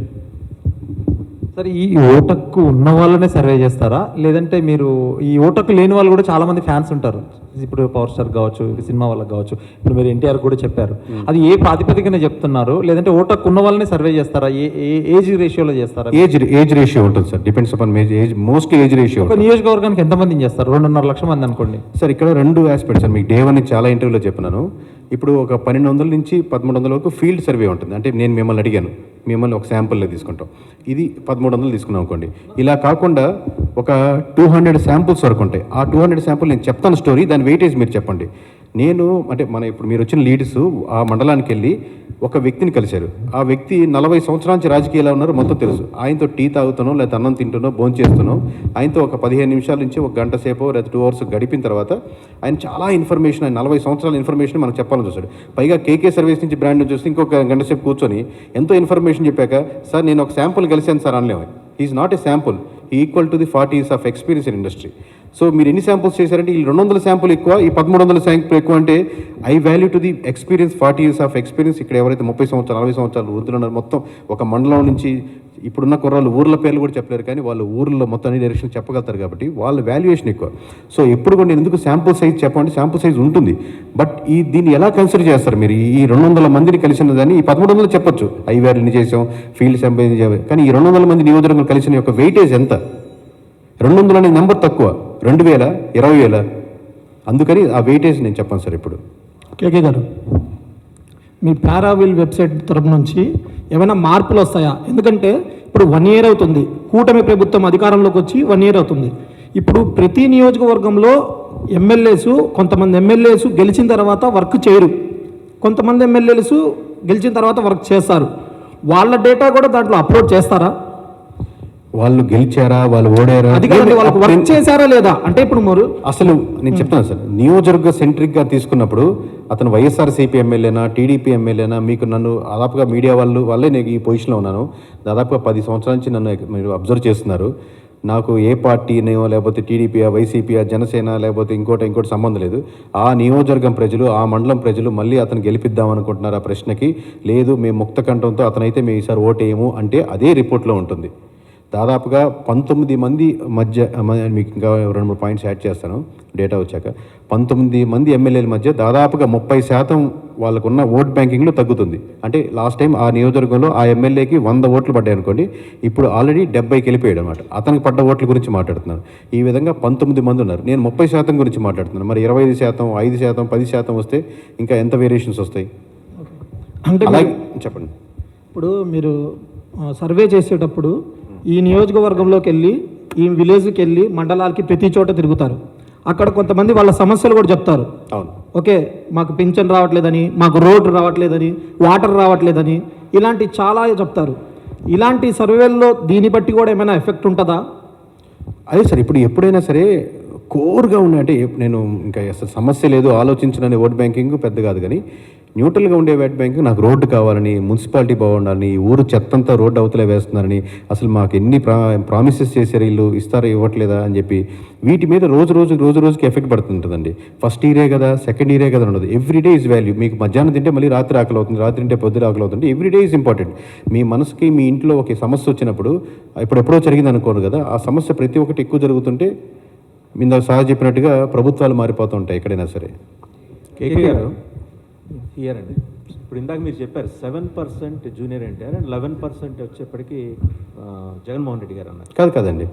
సరే, ఈ ఓటక్కు ఉన్న వాళ్ళనే సర్వే చేస్తారా, లేదంటే మీరు ఈ ఓటక్కు లేని వాళ్ళు కూడా చాలా మంది ఫ్యాన్స్ ఉంటారు, ఇప్పుడు పవర్ స్టార్ కావచ్చు, సినిమా వాళ్ళకి కావచ్చు, ఇప్పుడు మీరు ఎన్టీఆర్ కూడా చెప్పారు, అది ఏ ప్రాతిపదికన చెప్తున్నారు, లేదంటే ఓటక్కు ఉన్న వాళ్ళనే సర్వే చేస్తారా, ఏజ్ రేషియోలో చేస్తారా? ఏజ్ రేషియో ఉంటుంది sir, depends upon age, mostly age ratio. ఒక నియోజకవర్గానికి ఎంతమందిని చేస్తారు? 2.5 లక్షల మంది అనుకోండి సార్. ఇక్కడ 2 ఆస్పెక్ట్స్ సార్, మీకు డే 1 చాలా ఇంటర్వ్యూలో చెప్పినాను. ఇప్పుడు ఒక 1200 నుంచి 1300 వరకు ఫీల్డ్ సర్వే ఉంటుంది. అంటే నేను మిమ్మల్ని అడిగాను, మిమ్మల్ని ఒక శాంపుల్లో తీసుకుంటాం, ఇది 1300 తీసుకున్నాం అనుకోండి. ఇలా కాకుండా ఒక 200 శాంపుల్స్ వరకు ఉంటాయి. ఆ 200 శాంపుల్ నేను చెప్తాను స్టోరీ, దాని వెయిటేజ్ మీరు చెప్పండి. నేను అంటే ఇప్పుడు మీరు వచ్చిన లీడ్స్ ఆ మండలానికి వెళ్ళి ఒక వ్యక్తిని కలిశారు. ఆ వ్యక్తి 40 సంవత్సరాల నుంచి రాజకీయాల్లో ఉన్నారు, మొత్తం తెలుసు. ఆయనతో టీ తాగుతానో లేదా అన్నం తింటునో భోజనం చేస్తున్నాం, ఆయనతో ఒక 15 నిమిషాల నుంచి ఒక గంట సేపు లేదా 2 అవర్స్ గడిపిన తర్వాత ఆయన చాలా ఇన్ఫర్మేషన్, ఆయన 40 సంవత్సరాల ఇన్ఫర్మేషన్ మనకు చెప్పాలని చూస్తాడు. పైగా కేకే సర్వీస్ నుంచి బ్రాండ్ చూస్తే ఇంకొక గంట సేపు కూర్చొని ఎంతో ఇన్ఫర్మేషన్ చెప్పాక, సార్ నేను ఒక శాంపుల్ కలిసాను సార్ అనలేము. Is not a sample, equal to the 40 years of experience in industry. So మీరు ఎన్ని శాంపుల్స్ చేశారంటే ఈ 200 శాంపుల్ ఎక్కువ, ఈ 1300 శాంపుల్ ఎక్కువ. అంటే I value to the experience, 40 years of experience. ఇక్కడ ఎవరైతే 30 సంవత్సరాలు 40 సంవత్సరాలు వృద్ధులు ఉన్నారు, మొత్తం ఒక మండలం నుంచి ఇప్పుడున్న కుర్రాళ్ళు ఊర్ల పేర్లు కూడా చెప్పలేరు, కానీ వాళ్ళు ఊర్లో మొత్తం అన్ని డైరెక్షన్ చెప్పగలుగుతారు కాబట్టి వాళ్ళ వాల్యుయేషన్ ఎక్కువ. సో ఎప్పుడు కూడా నేను ఎందుకు శాంపుల్ సైజ్ చెప్పండి, శాంపుల్ సైజ్ ఉంటుంది, బట్ దీన్ని ఎలా కన్సిడర్ చేస్తారు మీరు? ఈ 200 మందిని కలిసిన దాన్ని ఈ 1300 చెప్పొచ్చు, ఐవేర్ని చేసాం, ఫీల్డ్ శాంపుల్ చేయాలి, కానీ ఈ 200 మంది నియోజకవర్గం కలిసిన యొక్క వెయిటేజ్ ఎంత? 200 అనే నెంబర్ తక్కువ, 2000, 20,000. అందుకని ఆ వెయిటేజ్ నేను చెప్పాను సార్. ఇప్పుడు కేకే గారు, మీ పారావిల్ వెబ్సైట్ తరపు నుంచి ఏమైనా మార్పులు వస్తాయా? ఎందుకంటే ఇప్పుడు 1 year అవుతుంది, కూటమి ప్రభుత్వం అధికారంలోకి వచ్చి 1 year అవుతుంది. ఇప్పుడు ప్రతి నియోజకవర్గంలో కొంతమంది ఎమ్మెల్యేస్ గెలిచిన తర్వాత వర్క్ చేయరు, కొంతమంది ఎమ్మెల్యేలు గెలిచిన తర్వాత వర్క్ చేస్తారు. వాళ్ళ డేటా కూడా దాంట్లో అప్లోడ్ చేస్తారా? వాళ్ళు గెలిచారా, వాళ్ళు ఓడారా, అది కాదండి, వాళ్ళకి వర్క్ చేశారా లేదా అంటే ఇప్పుడు మీరు అసలు నేను చెప్తాను సార్. నియోజకవర్గ సెంట్రిక్గా తీసుకున్నప్పుడు అతను వైఎస్ఆర్సీపీ ఎమ్మెల్యేనా, టీడీపీ ఎమ్మెల్యేనా, మీకు నన్ను దాదాపుగా మీడియా వాళ్ళే నేను ఈ పొజిషన్లో ఉన్నాను, దాదాపుగా 10 సంవత్సరాల నుంచి నన్ను మీరు అబ్జర్వ్ చేస్తున్నారు. నాకు ఏ పార్టీనో లేకపోతే టీడీపీయా, వైసీపీయా, జనసేన లేకపోతే ఇంకోటి సంబంధం లేదు. ఆ నియోజకవర్గం ప్రజలు, ఆ మండలం ప్రజలు మళ్ళీ అతను గెలిపిద్దామనుకుంటున్నారు. ఆ ప్రశ్నకి లేదు, మేము ముక్త కంఠంతో అతనైతే మేము ఈసారి ఓటేయము అంటే అదే రిపోర్ట్లో ఉంటుంది. దాదాపుగా 19 మంది మధ్య, మీకు ఇంకా 2-3 పాయింట్స్ యాడ్ చేస్తాను డేటా వచ్చాక, 19 మంది ఎమ్మెల్యేల మధ్య దాదాపుగా 30% వాళ్ళకున్న ఓట్ బ్యాంకింగ్లో తగ్గుతుంది. అంటే లాస్ట్ టైం ఆ నియోజకవర్గంలో ఆ ఎమ్మెల్యేకి 100 ఓట్లు పడ్డాయి అనుకోండి, ఇప్పుడు ఆల్రెడీ 70కి వెళ్ళిపోయాడు అనమాట. అతనికి పడ్డ ఓట్ల గురించి మాట్లాడుతున్నాను. ఈ విధంగా 19 మంది ఉన్నారు. నేను 30% గురించి మాట్లాడుతున్నాను. మరి 25%, 5%, 10% వస్తే ఇంకా ఎంత వేరియేషన్స్ వస్తాయి? అంటే చెప్పండి. ఇప్పుడు మీరు సర్వే చేసేటప్పుడు ఈ నియోజకవర్గంలోకి వెళ్ళి, ఈ విలేజ్కి వెళ్ళి, మండలాలకి ప్రతి చోట తిరుగుతారు. అక్కడ కొంతమంది వాళ్ళ సమస్యలు కూడా చెప్తారు. అవును, ఓకే, మాకు పింఛన్ రావట్లేదని, మాకు రోడ్డు రావట్లేదని, వాటర్ రావట్లేదని, ఇలాంటి చాలా చెప్తారు. ఇలాంటి సర్వేల్లో దీన్ని బట్టి కూడా ఏమైనా ఎఫెక్ట్ ఉంటుందా? అదే సార్, ఇప్పుడు ఎప్పుడైనా సరే కోర్గా ఉన్నాయంటే, నేను ఇంకా అసలు సమస్య లేదు ఆలోచించనని ఓట్ బ్యాంకింగ్ పెద్ద కాదు, కానీ న్యూట్రల్గా ఉండే ఓట్ బ్యాంకింగ్ నాకు రోడ్డు కావాలని, మున్సిపాలిటీ బాగుండాలని, ఊరు చెత్తంతా రోడ్డు అవతలే వేస్తున్నారని, అసలు మాకు ఎన్ని ప్రామిసెస్ చేశారు, వీళ్ళు ఇస్తారా ఇవ్వట్లేదా అని చెప్పి, వీటి మీద రోజుకి ఎఫెక్ట్ పడుతుంటుందండి. ఫస్ట్ ఇయరే కదా, సెకండ్ ఇయరే కదా ఉండదు. Everyday is value. మీకు మధ్యాహ్నం తింటే మళ్ళీ రాత్రి ఆకలి అవుతుంది, రాత్రి తింటే పొద్దున ఆకలి అవుతుంది. Everyday is important. మీ మనసుకి మీ ఇంట్లో ఒక సమస్య వచ్చినప్పుడు, ఎప్పుడెప్పుడో జరిగింది అనుకోరు కదా, ఆ సమస్య ప్రతి ఒక్కటి ఎక్కువ జరుగుతుంటే మీద సహా చెప్పినట్టుగా ప్రభుత్వాలు మారిపోతూ ఉంటాయి ఎక్కడైనా సరే. కేకే గారు క్లియర్ అండి. ఇప్పుడు ఇందాక మీరు చెప్పారు 7% జూనియర్ ఎన్టీఆర్ అండ్ 11% వచ్చేప్పటికి జగన్మోహన్ రెడ్డి గారు అన్నారు. కాదండి,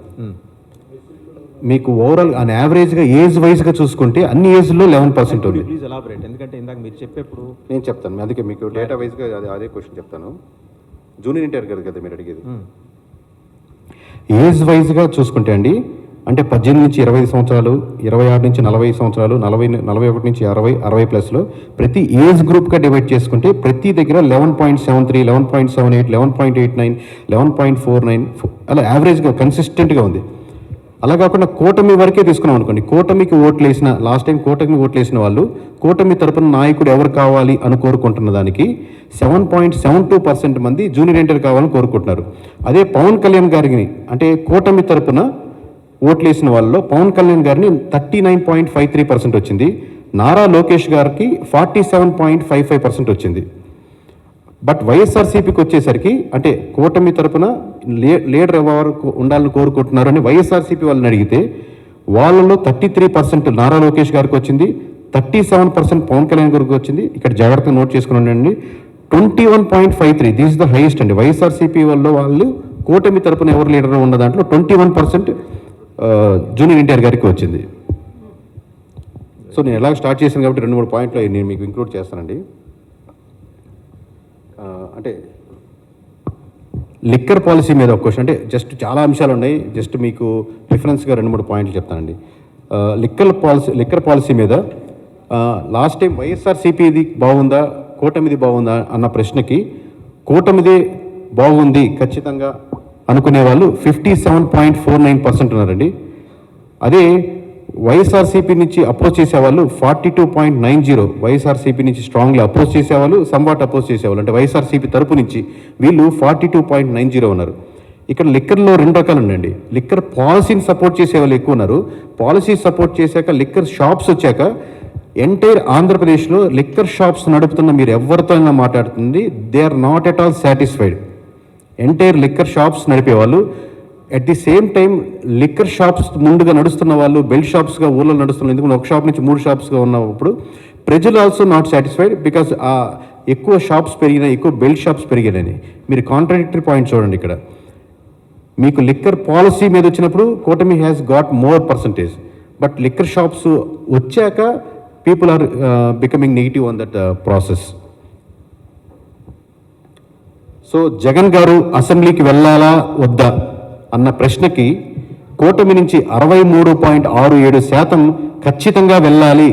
మీకు ఓవరాల్ ఆన్ యావరేజ్గా ఏజ్ వైజ్గా చూసుకుంటే అన్ని ఏజ్లో 11% ఉంది. ప్లీజ్ ఎలాబరేట్, ఎందుకంటే ఇందాక మీరు చెప్పేప్పుడు నేను చెప్తాను, అందుకే మీకు డేటా వైజ్గా అదే క్వశ్చన్ చెప్తాను. జూనియర్ ఎన్టీఆర్ గారు కదా మీరు అడిగేది. ఏజ్ వైజ్గా చూసుకుంటే అండి, అంటే 18 నుంచి 25 సంవత్సరాలు, 26 నుంచి 40 సంవత్సరాలు, 41 నుంచి 60 ప్లస్లో ప్రతి ఏజ్ గ్రూప్గా డివైడ్ చేసుకుంటే ప్రతి దగ్గర 11.73, 11.78, 11.89, 11.49 అలా యావరేజ్గా కన్సిస్టెంట్గా ఉంది. అలా కాకుండా కూటమి వరకే తీసుకున్నాం అనుకోండి, కూటమికి ఓట్లు వేసిన లాస్ట్ టైం కూటమి ఓట్లు వేసిన వాళ్ళు కూటమి తరపున నాయకుడు ఎవరు కావాలి అని కోరుకుంటున్న దానికి 7.72% మంది జూనియర్ ఎన్టీఆర్ కావాలని కోరుకుంటున్నారు. అదే పవన్ కళ్యాణ్ గారిని అంటే కూటమి తరపున ఓట్లు వేసిన వాళ్ళలో పవన్ కళ్యాణ్ గారిని 39.53% వచ్చింది, నారా లోకేష్ గారికి 47.55% వచ్చింది. బట్ వైఎస్ఆర్సీపీకి వచ్చేసరికి అంటే కూటమి తరపున లీడర్ ఎవరు ఉండాలని కోరుకుంటున్నారు అని వైఎస్ఆర్సీపీ వాళ్ళని అడిగితే వాళ్ళలో 33% నారా లోకేష్ గారికి వచ్చింది, 37% పవన్ కళ్యాణ్ గారికి వచ్చింది. ఇక్కడ జాగ్రత్తగా నోట్ చేసుకుని ఉండండి, 21.53 దిస్ ఇస్ ద హైయెస్ట్ అండి. వైఎస్ఆర్సీపీ వాళ్ళు కూటమి తరపున ఎవరు లీడర్ ఉన్న దాంట్లో 21% జూనియర్ ఎన్టీఆర్ గారికి వచ్చింది. సో నేను ఎలా స్టార్ట్ చేశాను కాబట్టి 2-3 పాయింట్లు నేను మీకు ఇంక్లూడ్ చేస్తానండి. అంటే లిక్కర్ పాలసీ మీద ఒక క్వశ్చన్, అంటే జస్ట్ చాలా అంశాలు ఉన్నాయి, జస్ట్ మీకు రిఫరెన్స్గా 2-3 పాయింట్లు చెప్తానండి. లిక్కర్ పాలసీ మీద లాస్ట్ టైం వైఎస్ఆర్సీపీది బాగుందా కూటమిది బాగుందా అన్న ప్రశ్నకి కూటమిదే బాగుంది ఖచ్చితంగా అనుకునే వాళ్ళు 57.49% ఉన్నారండి. అదే వైఎస్ఆర్సీపీ నుంచి అపోజ్ చేసేవాళ్ళు 42.90, వైఎస్ఆర్సీపీ నుంచి స్ట్రాంగ్లీ అపోజ్ చేసేవాళ్ళు, సంవాట్ అపోజ్ చేసేవాళ్ళు అంటే వైఎస్ఆర్సీపీ తరపు నుంచి వీళ్ళు 42.90 ఉన్నారు. ఇక్కడ లిక్కర్లో 2 రకాలు ఉండండి. లిక్కర్ పాలసీని సపోర్ట్ చేసే వాళ్ళు ఎక్కువ ఉన్నారు. పాలసీ సపోర్ట్ చేశాక లిక్కర్ షాప్స్ వచ్చాక ఎంటైర్ ఆంధ్రప్రదేశ్లో లిక్కర్ షాప్స్ నడుపుతున్న మీరు ఎవరితో అయినా మాట్లాడుతుంది, they are not at all satisfied. Entire liquor shops నడిపేవాళ్ళు, at the same time liquor shops ముందుగా నడుస్తున్న వాళ్ళు బెల్ట్ షాప్స్గా ఊళ్ళో నడుస్తున్నారు. ఎందుకంటే ఒక షాప్ నుంచి 3 షాప్స్గా ఉన్నప్పుడు ప్రజలు ఆల్సో నాట్ సాటిస్ఫైడ్ బికాస్ ఎక్కువ షాప్స్ పెరిగినాయి, ఎక్కువ బెల్ట్ షాప్స్ పెరిగినాయి. మీరు కాంట్రాడిక్టరీ పాయింట్ చూడండి. ఇక్కడ మీకు లిక్కర్ పాలసీ మీద వచ్చినప్పుడు కూటమి has got more percentage, but liquor shops వచ్చాక people are becoming negative on that process. So Jagan గారు అసెంబ్లీకి వెళ్ళాలా వద్దా అన్న ప్రశ్నకి కూటమి నుంచి 63.67% ఖచ్చితంగా వెళ్ళాలి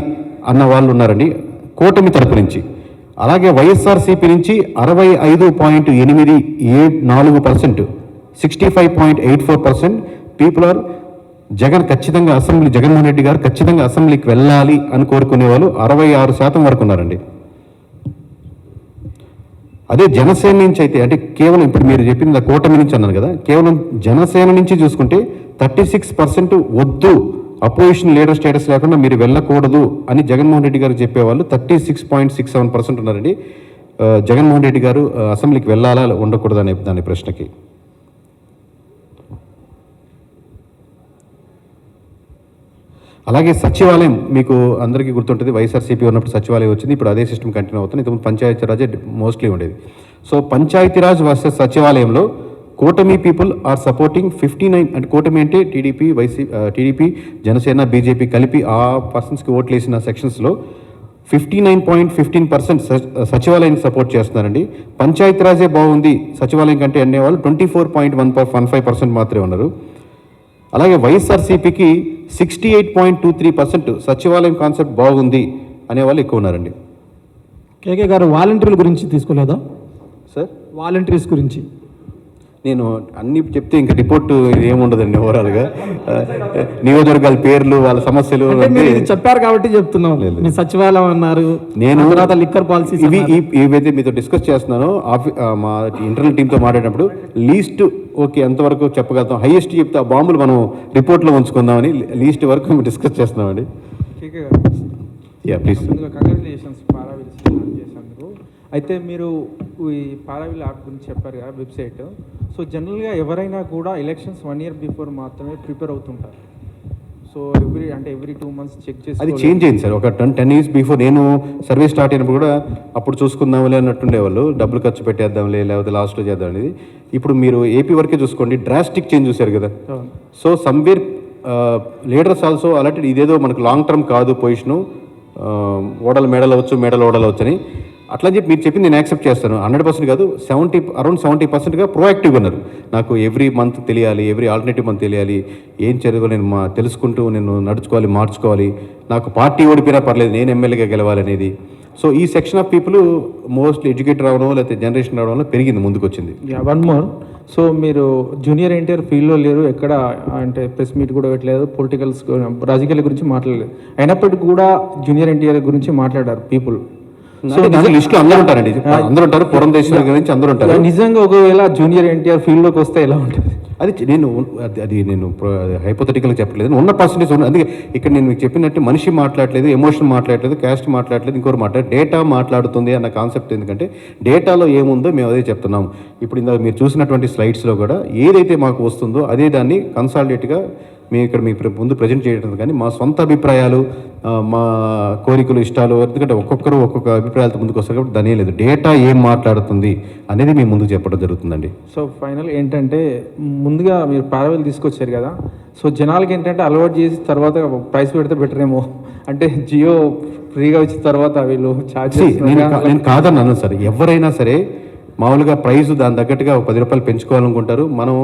అన్న వాళ్ళు ఉన్నారండి కూటమి తరపు నుంచి. అలాగే వైఎస్ఆర్సీపీ నుంచి 65.84%, 65.84% పీపుల్ ఆర్ జగన్మోహన్ రెడ్డి గారు ఖచ్చితంగా అసెంబ్లీకి వెళ్ళాలి అని కోరుకునే వాళ్ళు 66% వరకు ఉన్నారండి. అదే జనసేన నుంచి అయితే అంటే కేవలం ఇప్పుడు మీరు చెప్పింది కూటమి నుంచి అన్నారు కదా, కేవలం జనసేన నుంచి చూసుకుంటే 36% వద్దు, అపోజిషన్ లీడర్ స్టేటస్ లేకుండా మీరు వెళ్ళకూడదు అని జగన్మోహన్ రెడ్డి గారు చెప్పేవాళ్ళు 36.67% ఉన్నారండి. జగన్మోహన్ రెడ్డి గారు అసెంబ్లీకి వెళ్ళాలా ఉండకూడదు అనే దాని ప్రశ్నకి. అలాగే సచివాలయం మీకు అందరికీ గుర్తుంటుంది, వైఎస్ఆర్సీపీ ఉన్నప్పుడు సచివాలయం వచ్చింది, ఇప్పుడు అదే సిస్టమ్ కంటిన్యూ అవుతుంది. ఇంతకుముందు పంచాయతీరాజే మోస్ట్లీ ఉండేది. సో పంచాయతీరాజ్ వర్సెస్ సచివాలయంలో కూటమి పీపుల్ ఆర్ సపోర్టింగ్ 59, అంటే కూటమి అంటే టీడీపీ జనసేన బీజేపీ కలిపి ఆ పర్సన్స్కి ఓట్లు వేసిన సెక్షన్స్లో 59.15% సచివాలయాన్ని సపోర్ట్ చేస్తున్నారండి. పంచాయతీరాజే బాగుంది సచివాలయం కంటే అనేవాళ్ళు 24.15% మాత్రమే ఉన్నారు. అలాగే వైఎస్ఆర్సీపీకి 68.23% సచివాలయం కాన్సెప్ట్ బాగుంది అనేవాళ్ళు ఎక్కువ ఉన్నారండి. కేకే గారు వాలంటీర్ల గురించి తీసుకోలేదా సార్? వాలంటీర్స్ గురించి నేను అన్ని చెప్తే ఇంకా రిపోర్ట్ ఏముండదండి ఓవరాల్గా. నియోజకవర్గాల పేర్లు వాళ్ళ సమస్యలు చెప్పారు కాబట్టి చెప్తున్నాం. మీ సచివాలయం అన్నారు, నేను తర్వాత లిక్కర్ పాలసీ ఇవైతే మీతో డిస్కస్ చేస్తున్నాను. మా ఇంటర్నల్ టీంతో మాట్లాడినప్పుడు లీస్ట్ ఓకే ఎంతవరకు చెప్పగలుగుతాం, హైయెస్ట్ చెప్తే ఆ బాంబులు మనం రిపోర్ట్లో ఉంచుకుందామని లీస్ట్ వరకు డిస్కస్ చేస్తున్నామండి. Yeah please. కంగ్రాచులేషన్స్ పారావిల్ చేసినందుకు. అయితే మీరు ఈ పారావిల్ యాప్ గురించి చెప్పారు కదా, వెబ్సైట్. సో జనరల్గా ఎవరైనా కూడా ఎలక్షన్స్ 1 year బిఫోర్ మాత్రమే ప్రిపేర్ అవుతుంటారు. సో ఎవ్రీ 2 months చెక్ చేసి అది చేంజ్ అయింది సార్. ఒక 10 years బిఫోర్ నేను సర్వీస్ స్టార్ట్ అయినప్పుడు కూడా అప్పుడు చూసుకుందాంలే అన్నట్టుండేవాళ్ళు, డబ్బులు ఖర్చు పెట్టేద్దాంలే లేకపోతే లాస్ట్లో చేద్దాం అనేది. ఇప్పుడు మీరు ఏపీ వరకే చూసుకోండి, డ్రాస్టిక్ చేంజ్ చూశారు కదా. సో సమ్వేర్ లీడర్స్ ఆల్సో అలాంటి ఇదేదో మనకు లాంగ్ టర్మ్ కాదు పొజిషను, ఓడలు మెడలు అవచ్చు మెడలు ఓడలు అవచ్చు అని అట్లా చెప్పి మీరు చెప్పింది నేను యాక్సెప్ట్ చేస్తాను. 100% కాదు, అరౌండ్ 70%గా ప్రోయాక్టివ్గా ఉన్నారు. నాకు ఎవ్రీ మంత్ తెలియాలి, ఎవ్రీ ఆల్టర్నేటివ్ మంత్ తెలియాలి, ఏం చదువు నేను తెలుసుకుంటూ నేను నడుచుకోవాలి, మార్చుకోవాలి, నాకు పార్టీ ఓడిపోయినా పర్లేదు, నేను ఎమ్మెల్యేగా గెలవాలనేది. సో ఈ section of people mostly educated రావడం లేకపోతే జనరేషన్ రావడం వల్ల పెరిగింది, ముందుకు వచ్చింది. One more. సో మీరు జూనియర్ ఎన్టీఆర్ ఫీల్డ్లో లేరు, ఎక్కడ అంటే ప్రెస్ మీట్ కూడా పెట్టలేదు, పొలిటికల్స్ రాజకీయాల గురించి మాట్లాడలేదు, అయినప్పటికీ కూడా జూనియర్ ఎన్టీఆర్ గురించి మాట్లాడారు పీపుల్. సో లిస్ట్లో అందరూ ఉంటారండి, అందరూ ఉంటారు, పురంధేశ్వరి గురించి అందరూ ఉంటారు. నిజంగా ఒకవేళ జూనియర్ ఎన్టీఆర్ ఫీల్డ్లోకి వస్తే ఎలా ఉంటుంది? అది నేను హైపోథెటికల్గా చెప్పట్లేదు, ఉన్న పర్సెంటేజ్ ఉంది. అందుకే ఇక్కడ నేను మీకు చెప్పినట్టు మనిషి మాట్లాడలేదు, ఎమోషన్ మాట్లాడలేదు, క్యాస్ట్ మాట్లాడలేదు, ఇంకోటి డేటా మాట్లాడుతుంది అన్న కాన్సెప్ట్. ఎందుకంటే డేటాలో ఏముందో మేము అదే చెప్తున్నాం. ఇప్పుడు ఇందాక మీరు చూసినటువంటి స్లైడ్స్లో కూడా ఏదైతే మాకు వస్తుందో అదే దాన్ని కన్సాలిడేట్గా మేము ఇక్కడ మీ ముందు ప్రజెంట్ చేయడం, కానీ మా సొంత అభిప్రాయాలు, మా కోరికలు, ఇష్టాలు, ఎందుకంటే ఒక్కొక్కరు ఒక్కొక్క అభిప్రాయాలతో ముందుకు వస్తారు కాబట్టి దాని లేదు, డేటా ఏం మాట్లాడుతుంది అనేది మేము ముందుకు చెప్పడం జరుగుతుందండి. సో ఫైనల్ ఏంటంటే, ముందుగా మీరు పారావెల్ తీసుకొచ్చారు కదా, సో జనాలకి ఏంటంటే అలవాటు చేసి తర్వాత ప్రైస్ పెడితే బెటర్ ఏమో, అంటే జియో ఫ్రీగా వచ్చిన తర్వాత వీళ్ళు ఛార్జెస్. నేను కాదన్నాను సార్, ఎవరైనా సరే మామూలుగా ప్రైస్ దాని తగ్గట్టుగా 10 రూపాయలు పెంచుకోవాలనుకుంటారు, మనం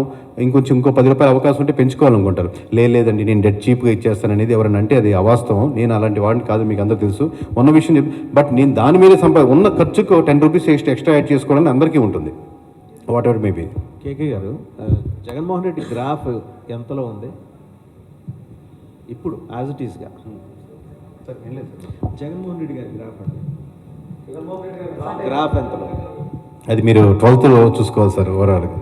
ఇంకో 10 రూపాయలు అవకాశం ఉంటే పెంచుకోవాలనుకుంటారు. లేదండి నేను డెడ్ చీప్గా ఇచ్చేస్తాను అనేది ఎవరైనా అంటే అది అవాస్తవం. నేను అలాంటి వాడిని కాదు, మీకు అందరూ తెలుసు, ఉన్న విషయం బట్ నేను దాని మీద ఉన్న ఖర్చుకు 10 రూపీస్ ఎక్స్ట్రా యాడ్ చేసుకోవడానికి అందరికీ ఉంటుంది, వాట్ ఎవర్ మేబీ. కేకే గారు, జగన్మోహన్ రెడ్డి గ్రాఫ్ ఎంతలో ఉంది ఇప్పుడు యాజ్ ఇట్ ఈస్గా? జగన్మోహన్ రెడ్డి గారి గ్రాఫ్ అండి, జగన్మోహన్ రెడ్డి గారి గ్రాఫ్ ఎంతలో? అది మీరు 12th చూసుకోవాలి సార్ ఓవరాల్గా.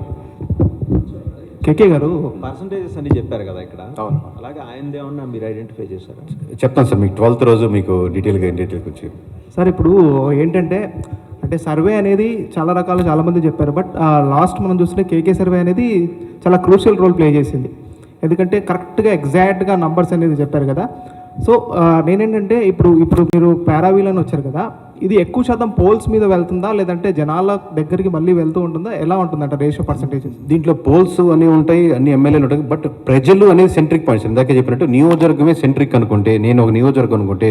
కేకే గారు పర్సంటేజెస్ అన్ని చెప్పారు కదా ఇక్కడ, అలాగే ఆయనది ఏమన్నా మీరు ఐడెంటిఫై చేశారా? చెప్తాను సార్ మీకు 12th రోజు మీకు డీటెయిల్గా వచ్చి. సార్ ఇప్పుడు ఏంటంటే, అంటే సర్వే అనేది చాలా రకాలు చాలామంది చెప్పారు, బట్ లాస్ట్ మనం చూస్తే కేకే సర్వే అనేది చాలా క్రూషియల్ రోల్ ప్లే చేసింది. ఎందుకంటే కరెక్ట్గా ఎగ్జాక్ట్గా నంబర్స్ అనేది చెప్పారు కదా. సో నేనేంటంటే ఇప్పుడు మీరు పారావీల్ అని వచ్చారు కదా, ఇది ఎక్కువ శాతం పోల్స్ మీద వెళ్తుందా, లేదంటే జనాల దగ్గరికి మళ్ళీ వెళ్తూ ఉంటుందా, ఎలా ఉంటుందంట రేషియో పర్సంటేజ్? దీంట్లో పోల్స్ అన్నీ ఉంటాయి, అన్ని ఎమ్మెల్యేలు ఉంటాయి, బట్ ప్రజలు అనేది సెంట్రిక్ పాయింట్స్. ఇందాక చెప్పినట్టు నియోజకవర్గమే సెంట్రిక్ అనుకుంటే, నేను ఒక నియోజకవర్గం అనుకుంటే,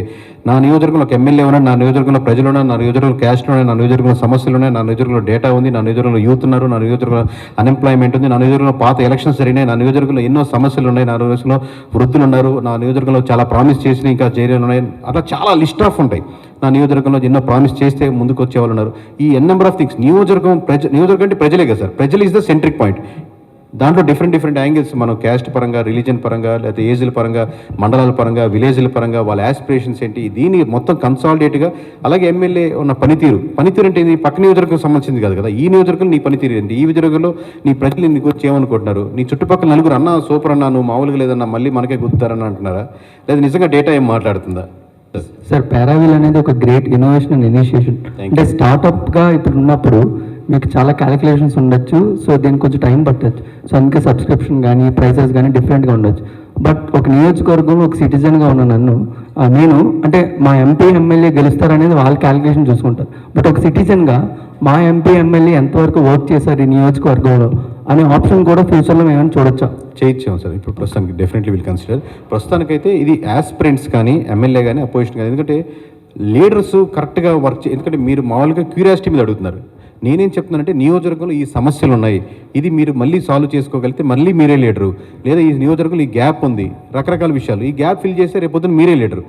నా నియోజకవర్గంలో ఒక ఎమ్మెల్యే ఉన్నా, నా నియోజకవర్గంలో ప్రజలు ఉన్నా, నా నియోజకవర్గంలో క్యాస్ట్ ఉన్నాయి, నా నియోజకవర్గంలో సమస్యలు ఉన్నాయి, నా నియోజకవర్గంలో డేటా ఉంది, నా నియోజకవర్గంలో యూత్ ఉన్నారు, నా నియోజకవర్గంలో అన్ఎంప్లాయ్మెంట్ ఉంది, నా నియోజకవర్గంలో పాత ఎలక్షన్స్ జరిగినాయి, నా నియోజకవర్గంలో ఎన్నో సమస్యలు ఉన్నాయి, నా నియోజకవర్గంలో వృద్ధులు ఉన్నారు, నా నియోజకవర్గంలో చాలా ప్రామిస్ చేసిన ఇంకా చేయలేని ఉన్నాయి, అట్లా చాలా లిస్ట్ ఆఫ్ ఉంటాయి. నా నియోజకవర్గంలో ఎన్నో ప్రామిస్ చేస్తే ముందుకు వచ్చే వాళ్ళు ఉన్నారు. ఈ నెంబర్ ఆఫ్ థింగ్స్, నియోజకవర్గం అంటే ప్రజలే కదా సార్, ప్రజలు ఈజ్ ద సెంట్రిక్ పాయింట్. దాంట్లో డిఫరెంట్ యాంగిల్స్, మనం క్యాస్ట్ పరంగా, రిలీజన్ పరంగా, లేకపోతే ఏజ్ల పరంగా, మండలాల పరంగా, విలేజ్ల పరంగా, వాళ్ళ యాస్పిరేషన్స్ ఏంటి, దీన్ని మొత్తం కన్సాలిడేట్గా. అలాగే ఎమ్మెల్యే ఉన్న పనితీరు అంటే ఇది పక్క నియోజకవర్గం సంబంధించింది కాదు కదా, ఈ నియోజకవర్గం నీ పనితీరు ఏంటి, ఈ నియోజకవర్గంలో నీ ప్రజలు నీకు వచ్చి ఏమనుకుంటున్నారు, నీ చుట్టుపక్కల నలుగురు అన్నా సూపర్ అన్నా, నువ్వు మామూలుగా లేదన్నా మళ్ళీ మనకే గుర్తారని అంటున్నారా, లేదా నిజంగా డేటా ఏం మాట్లాడుతుందా? సార్, పారావీల్ అనేది ఒక గ్రేట్ ఇన్నోవేషన్ అండ్ ఇనిషియేషన్. అంటే స్టార్టప్గా ఇప్పుడు ఉన్నప్పుడు మీకు చాలా క్యాలిక్యులేషన్స్ ఉండొచ్చు, సో దీనికి కొంచెం టైం పట్టచ్చు, సో అందుకే సబ్స్క్రిప్షన్ కానీ ప్రైసెస్ కానీ డిఫరెంట్గా ఉండొచ్చు. బట్ ఒక నియోజకవర్గంలో ఒక సిటిజన్గా ఉన్న నన్ను నేను అంటే మా ఎంపీ ఎమ్మెల్యే గెలుస్తారనేది వాళ్ళ క్యాలిక్యులేషన్ చూసుకుంటారు, బట్ ఒక సిటిజన్గా మా ఎంపీ ఎమ్మెల్యే ఎంతవరకు వర్క్ చేశారు ఈ నియోజకవర్గంలో అనే ఆప్షన్ కూడా ఫ్యూచర్లో మేము చూడొచ్చా? చేయించాం సార్. ఇప్పుడు ప్రస్తుతానికి డెఫినెట్లీ విల్ కన్సిడర్. ప్రస్తుతానికైతే ఇది యాస్పిరెంట్స్ కానీ ఎమ్మెల్యే కానీ అపోజిషన్ కానీ, ఎందుకంటే లీడర్స్ కరెక్ట్గా వర్క్ ఎందుకంటే మీరు మామూలుగా క్యూరియాసిటీ మీద అడుగుతున్నారు. నేనేం చెప్తున్నానంటే నియోజకవర్గంలో ఈ సమస్యలు ఉన్నాయి, ఇది మీరు మళ్ళీ సాల్వ్ చేసుకోగలిగితే మళ్ళీ మీరే లీడరు, లేదా ఈ నియోజకవర్గంలో ఈ గ్యాప్ ఉంది, రకరకాల విషయాలు, ఈ గ్యాప్ ఫిల్ చేస్తే రేపొద్దున మీరే లీడరు.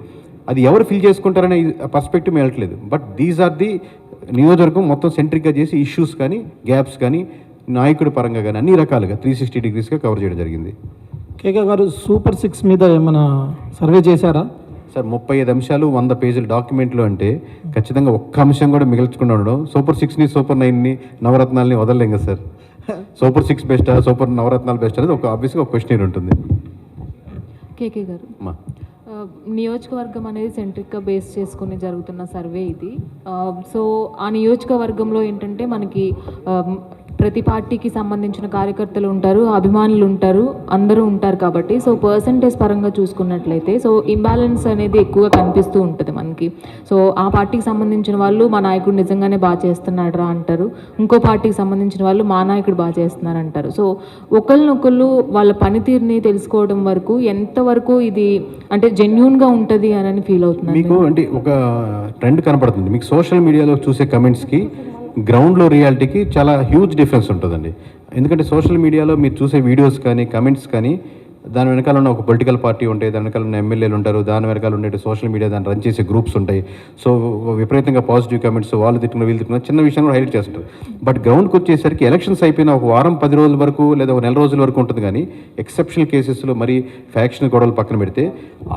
అది ఎవరు ఫిల్ చేసుకుంటారనే పర్స్పెక్టివ్ వెళ్ళట్లేదు. బట్ దీస్ ఆర్ ది నియోజకవర్గం మొత్తం సెంట్రిక్గా చేసి ఇష్యూస్ కానీ గ్యాప్స్ కానీ నాయకుడి పరంగా కానీ అన్ని రకాలుగా 360 degreesగా కవర్ చేయడం జరిగింది. కేకే గారు, సూపర్ 6 మీద ఏమైనా సర్వే చేశారా? సార్ 35 అంశాలు 100 పేజీల డాక్యుమెంట్లు అంటే ఖచ్చితంగా ఒక్క అంశం కూడా మిగల్చకుండా ఉండడం. సూపర్ 6ని సూపర్ 9ని నవరత్నాలని వదలలేం కదా సార్. సూపర్ 6 బెస్టా సూపర్ నవరత్నాలు బెస్ట్ అనేది ఆబ్వియస్గా ఒక క్వశ్చన్ ఉంటుంది. కేకే గారు, నియోజకవర్గం అనేది సెంట్రిక్గా బేస్ చేసుకుని జరుగుతున్న సర్వే ఇది. సో ఆ నియోజకవర్గంలో ఏంటంటే మనకి ప్రతి పార్టీకి సంబంధించిన కార్యకర్తలు ఉంటారు, అభిమానులు ఉంటారు, అందరూ ఉంటారు కాబట్టి సో పర్సంటేజ్ పరంగా చూసుకున్నట్లయితే సో ఇంబ్యాలెన్స్ అనేది ఎక్కువగా కనిపిస్తూ ఉంటుంది మనకి. సో ఆ పార్టీకి సంబంధించిన వాళ్ళు మా నాయకుడు నిజంగానే బాగా చేస్తున్నాడు రా అంటారు, ఇంకో పార్టీకి సంబంధించిన వాళ్ళు మా నాయకుడు బాగా చేస్తున్నారు అంటారు. సో ఒకళ్ళనొకళ్ళు వాళ్ళ పనితీరుని తెలుసుకోవడం వరకు ఎంతవరకు ఇది అంటే జెన్యూన్గా ఉంటుంది అని ఫీల్ అవుతున్నాను. మీకు అంటే ఒక ట్రెండ్ కనపడుతుంది మీకు సోషల్ మీడియాలో చూసే కమెంట్స్కి గ్రౌండ్లో రియాలిటీకి చాలా హ్యూజ్ డిఫరెన్స్ ఉంటుందండి. ఎందుకంటే సోషల్ మీడియాలో మీరు చూసే వీడియోస్ కానీ కమెంట్స్ కానీ దాని వెనకాల ఉన్న ఒక పొలిటికల్ పార్టీ ఉంటాయి, దాని వెనకాల ఉన్న ఎమ్మెల్యేలు ఉంటారు, దాని వెనకాల ఉండే సోషల్ మీడియా దాన్ని రన్ చేసే గ్రూప్స్ ఉంటాయి. సో విపరీతంగా పాజిటివ్ కమెంట్స్ వాళ్ళు తిట్టుకున్న వీళ్ళు తిట్టుకున్న చిన్న విషయం కూడా హైలైట్ చేస్తుంటారు. బట్ గ్రౌండ్కి వచ్చేసరికి ఎలక్షన్స్ అయిపోయిన ఒక వారం 10 రోజుల వరకు లేదా ఒక నెల రోజుల వరకు ఉంటుంది. కానీ ఎక్సెప్షనల్ కేసెస్లో మరి ఫ్యాక్షన్ గొడవలు పక్కన పెడితే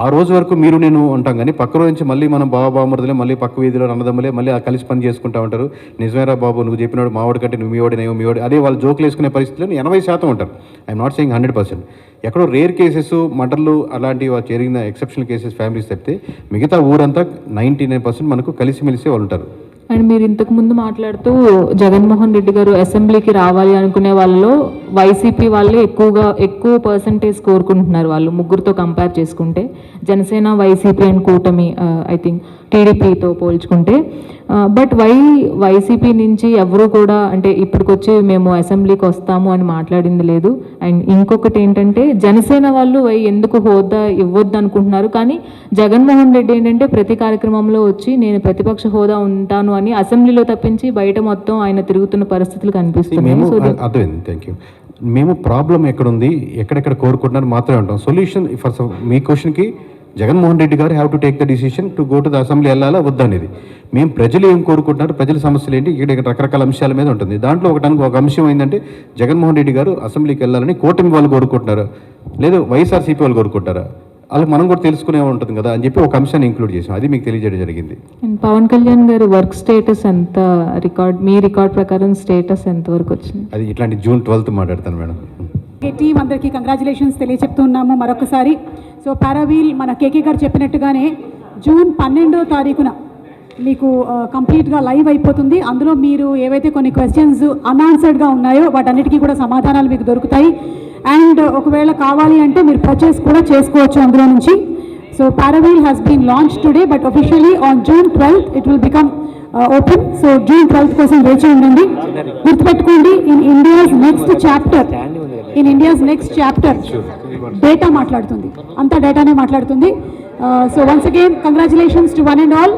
ఆ రోజు వరకు మీరు నేను ఉంటాం, కానీ పక్క రోజు నుంచి మళ్ళీ మనం బావబామరుదులే మళ్ళీ పక్క వీధిలో అన్నదమ్ములే మళ్ళీ కలిసి పని చేసుకుంటూ ఉంటారు. నిజమేరా బాబు నువ్వు చెప్పినాడు మావాడి కంటే నువ్వు మీవాడి నేను మీవాడి అదే వాళ్ళు జోకులు వేసుకునే పరిస్థితుల్లో 80% ఉంటారు. I'm not saying 100%. ఎక్కడో రేర్ కేసెస్ మర్డర్లు అలాంటివి జరిగిన ఎక్సెప్షనల్ కేసెస్ ఫ్యామిలీస్ తప్పితే మిగతా ఊరంతా 99% మనకు కలిసిమెలిసి వాళ్ళు ఉంటారు. అండ్ మీరు ఇంతకు ముందు మాట్లాడుతూ జగన్మోహన్ రెడ్డి గారు అసెంబ్లీకి రావాలి అనుకునే వాళ్ళలో వైసీపీ వాళ్ళే ఎక్కువ పర్సంటేజ్ కోరుకుంటున్నారు. వాళ్ళు ముగ్గురితో కంపేర్ చేసుకుంటే జనసేన, వైసీపీ అండ్ కూటమి ఐ థింక్ టీడీపీతో పోల్చుకుంటే. బట్ వైసీపీ నుంచి ఎవరు కూడా అంటే ఇప్పటికొచ్చి మేము అసెంబ్లీకి వస్తాము అని మాట్లాడింది లేదు. అండ్ ఇంకొకటి ఏంటంటే జనసేన వాళ్ళు ఎందుకు హోదా ఇవ్వద్దు అనుకుంటున్నారు, కానీ జగన్మోహన్ రెడ్డి ఏంటంటే ప్రతి కార్యక్రమంలో వచ్చి నేను ప్రతిపక్ష హోదా ఉంటాను అని అసెంబ్లీలో తప్పించి బయట మొత్తం ఆయన తిరుగుతున్న పరిస్థితులు కనిపిస్తున్నాయి. అర్థమైంది, థ్యాంక్ యూ. మేము ప్రాబ్లం ఎక్కడుంది ఎక్కడెక్కడ కోరుకుంటున్నారు మాత్రమే ఉంటాం. సొల్యూషన్ ఫర్ మీ క్వశ్చన్కి జగన్మోహన్ రెడ్డి గారు have to take the decision to go to the assembly వెళ్ళాలా వద్దనేది. మేము ప్రజలు ఏం కోరుకుంటున్నారు, ప్రజల సమస్యలు ఏంటి, ఇక్కడ రకరకాల అంశాల మీద ఉంటుంది. దాంట్లో ఒక అంశం ఏంటంటే జగన్మోహన్ రెడ్డి గారు అసెంబ్లీకి వెళ్ళాలని కూటమి వాళ్ళు కోరుకుంటున్నారు, లేదు వైఎస్ఆర్సీపీ వాళ్ళు కోరుకుంటారా, అలా మనం కూడా తెలుసుకునే ఉంటుంది కదా అని చెప్పి ఒక అంశాన్ని ఇంక్లూడ్ చేసాం. అది మీకు తెలియజేయడం జరిగింది. పవన్ కళ్యాణ్ గారు వర్క్ స్టేటస్ ఎంత మీ రికార్డ్ ప్రకారం స్టేటస్ ఎంతవరకు వచ్చింది? అది ఇట్లాంటి June 12th మాట్లాడతాను మేడం. టీం అందరికీ కంగ్రాచులేషన్స్ తెలియచెప్తున్నాము మరొకసారి. సో పారావీల్ మన కేకే గారు చెప్పినట్టుగానే June 12వ తారీఖున మీకు కంప్లీట్గా లైవ్ అయిపోతుంది. అందులో మీరు ఏవైతే కొన్ని క్వశ్చన్స్ అన్ఆన్సర్డ్గా ఉన్నాయో వాటన్నిటికీ కూడా సమాధానాలు మీకు దొరుకుతాయి. అండ్ ఒకవేళ కావాలి అంటే మీరు పర్చేస్ కూడా చేసుకోవచ్చు అందులో నుంచి. So Paraveel has been launch today but officially on June 12th it will become open. So June 12th కోసం వేచి ఉండండి. గుర్తుపెట్టుకోండి, in India's next chapter data మాట్లాడుతుంది, అంతా డేటానే మాట్లాడుతుంది. So once again congratulations to one and all.